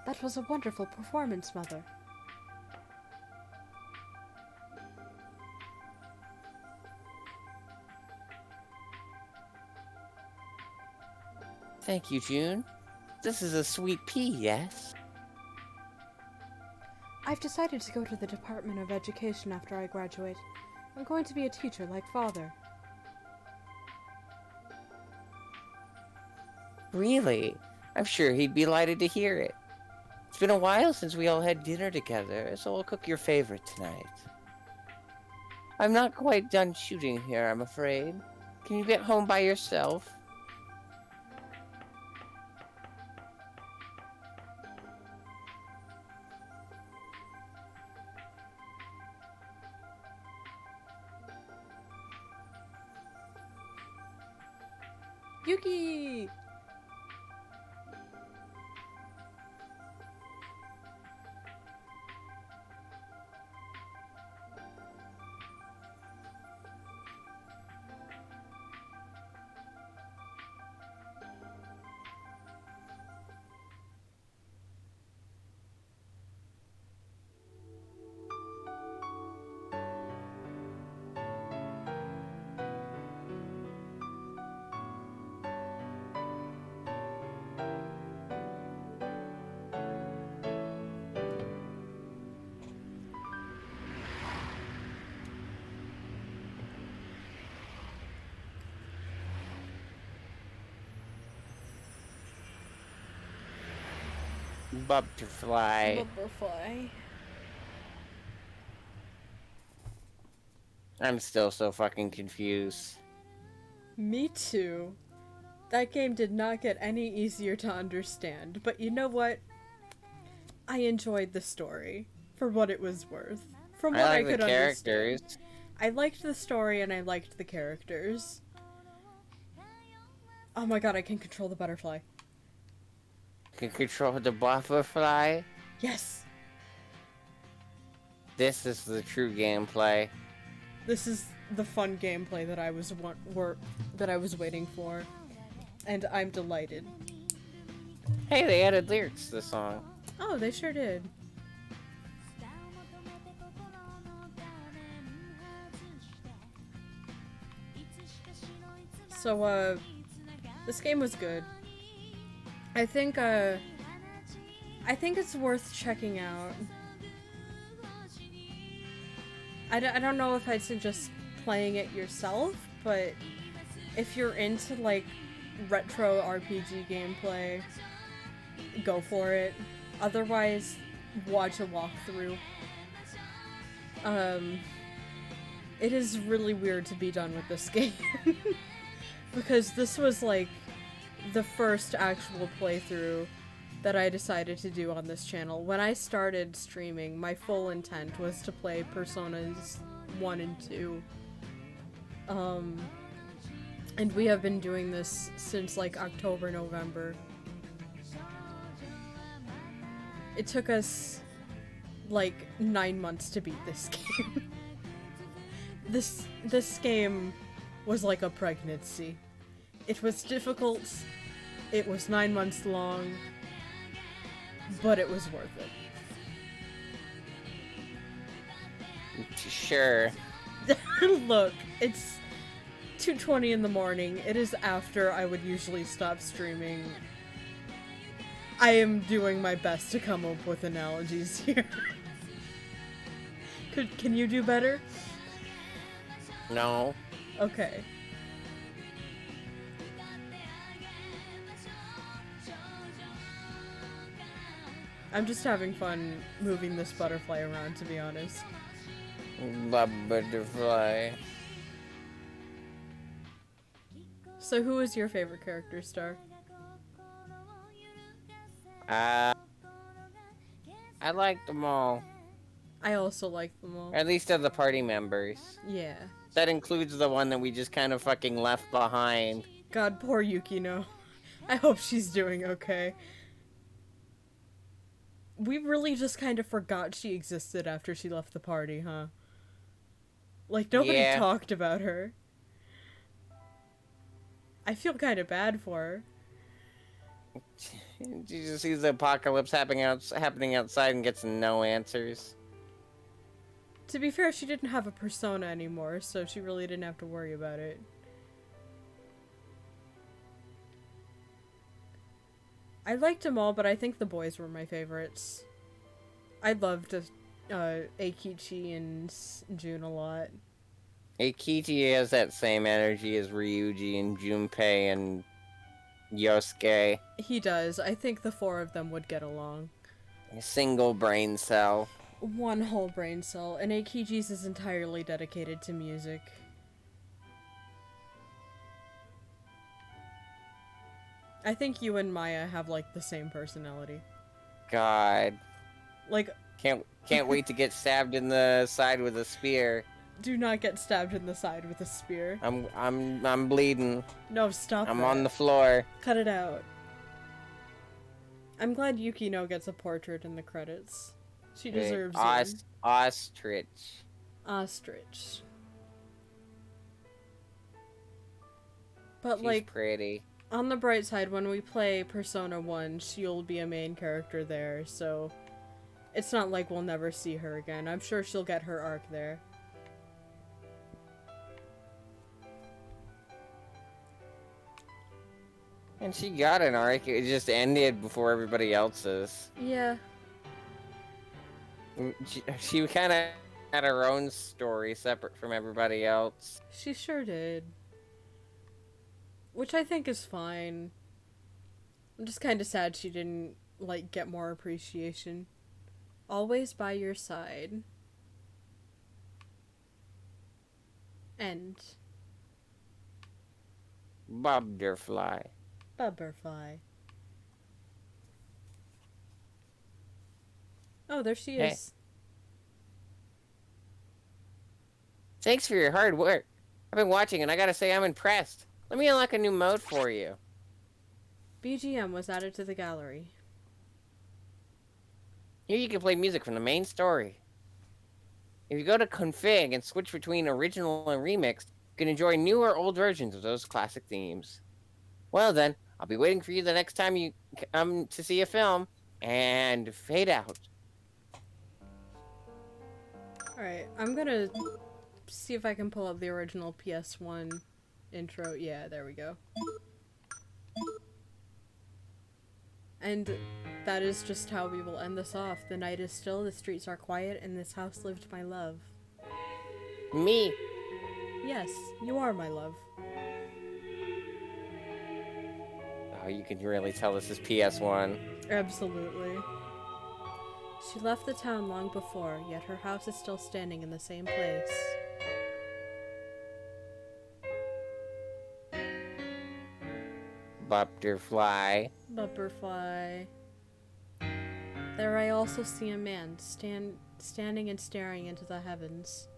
That was a wonderful performance, Mother. Thank you, June. This is a sweet pea, yes? I've decided to go to the Department of Education after I graduate. I'm going to be a teacher like Father. Really? I'm sure he'd be delighted to hear it. It's been a while since we all had dinner together, so I'll cook your favorite tonight. I'm not quite done shooting here, I'm afraid. Can you get home by yourself? Yuki! Butterfly. Butterfly. I'm still so fucking confused. Me too. That game did not get any easier to understand, but you know what? I enjoyed the story for what it was worth. From what I could understand. I liked the story and I liked the characters. Oh my god, I can control the butterfly. Can control the butterfly? Yes! This is the true gameplay. This is the fun gameplay that I was waiting for. And I'm delighted. Hey, they added lyrics to the song. Oh, they sure did. So, this game was good. I think it's worth checking out. I don't know if I'd suggest playing it yourself, but if you're into, like, retro RPG gameplay, go for it. Otherwise, watch a walkthrough. It is really weird to be done with this game. Because this was, like, the first actual playthrough that I decided to do on this channel. When I started streaming, my full intent was to play Personas 1 and 2. And we have been doing this since, like, October, November. It took us, like, 9 months to beat this game. This game was like a pregnancy. It was difficult, it was 9 months long, but it was worth it. Sure. Look, it's 2:20 in the morning. It is after I would usually stop streaming. I am doing my best to come up with analogies here. Can you do better? No. Okay. I'm just having fun moving this butterfly around, to be honest. The butterfly. So who is your favorite character, Star? I like them all. I also like them all. At least of the party members. Yeah. That includes the one that we just kind of fucking left behind. God, poor Yukino. I hope she's doing okay. We really just kind of forgot she existed after she left the party, huh? Like, nobody Yeah. talked about her. I feel kind of bad for her. She just sees the apocalypse happening outside and gets no answers. To be fair, she didn't have a persona anymore, so she really didn't have to worry about it. I liked them all, but I think the boys were my favorites. I loved Eikichi and Jun a lot. Eikichi has that same energy as Ryuji and Junpei and Yosuke. He does. I think the four of them would get along. A single brain cell. One whole brain cell, and Eikichi's is entirely dedicated to music. I think you and Maya have, like, the same personality. God. Like... Can't wait to get stabbed in the side with a spear. Do not get stabbed in the side with a spear. I'm bleeding. No, stop I'm that. on the floor. Cut it out. I'm glad Yukino gets a portrait in the credits. She deserves it. Ostrich. Ostrich. But, She's like, pretty. on the bright side, when we play Persona 1, she'll be a main character there, so it's not like we'll never see her again. I'm sure she'll get her arc there. And she got an arc, it just ended before everybody else's. Yeah. She kind of had her own story separate from everybody else. She sure did. Which I think is fine. I'm just kind of sad she didn't, like, get more appreciation. Always by your side. End. Butterfly. Butterfly. Oh, there she Hey. is. Thanks for your hard work. I've been watching and I gotta say I'm impressed. Let me unlock a new mode for you. BGM was added to the gallery. Here you can play music from the main story. If you go to config and switch between original and remixed, you can enjoy new or old versions of those classic themes. Well then, I'll be waiting for you the next time you come to see a film, and fade out. Alright, I'm gonna see if I can pull up the original PS1 intro. Yeah, there we go. And that is just how we will end this off. The night is still, the streets are quiet, and this house lived my love. Me. Yes, you are my love. Oh, you can really tell this is PS1. Absolutely. She left the town long before, yet her house is still standing in the same place. Butterfly. Butterfly. There I also see a man, standing and staring into the heavens.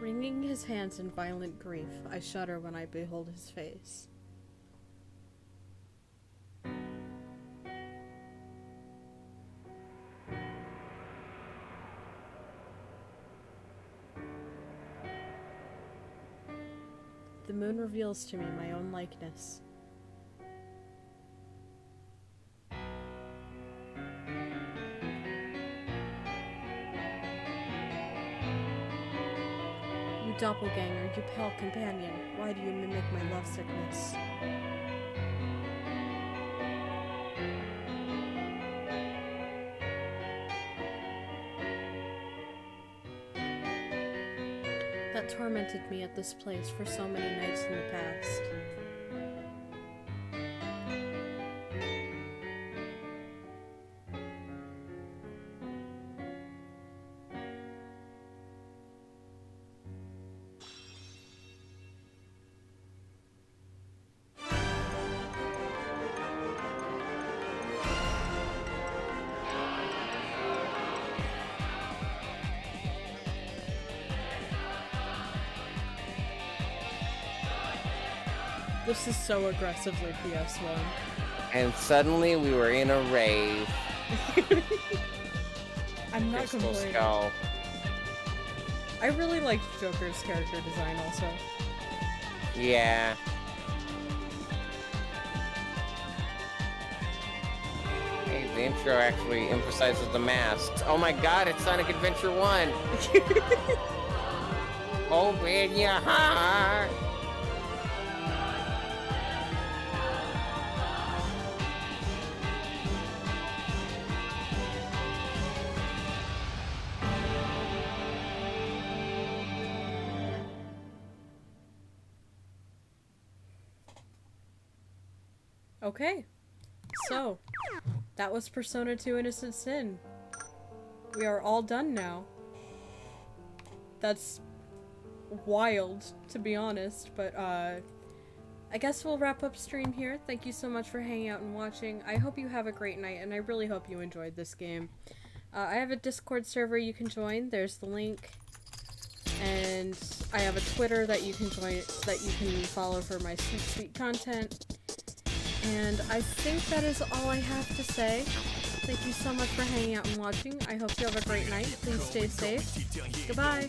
Wringing his hands in violent grief, I shudder when I behold his face. The moon reveals to me my own likeness. You doppelganger, you pale companion, why do you mimic my lovesickness? That tormented me at this place for so many nights in the past. This is so aggressively PS1. And suddenly we were in a rave. I'm not Crystal complaining. Skull. I really liked Joker's character design also. Yeah. Hey, the intro actually emphasizes the masks. Oh my god, it's Sonic Adventure 1! Open your heart! Okay, so that was Persona 2 Innocent Sin. We are all done now. That's wild, to be honest, but I guess we'll wrap up stream here. Thank you so much for hanging out and watching. I hope you have a great night, and I really hope you enjoyed this game. I have a Discord server you can join. There's the link. And I have a Twitter that you can join, that you can follow for my sweet content. And I think that is all I have to say. Thank you so much for hanging out and watching. I hope you have a great night. Please stay safe. Goodbye.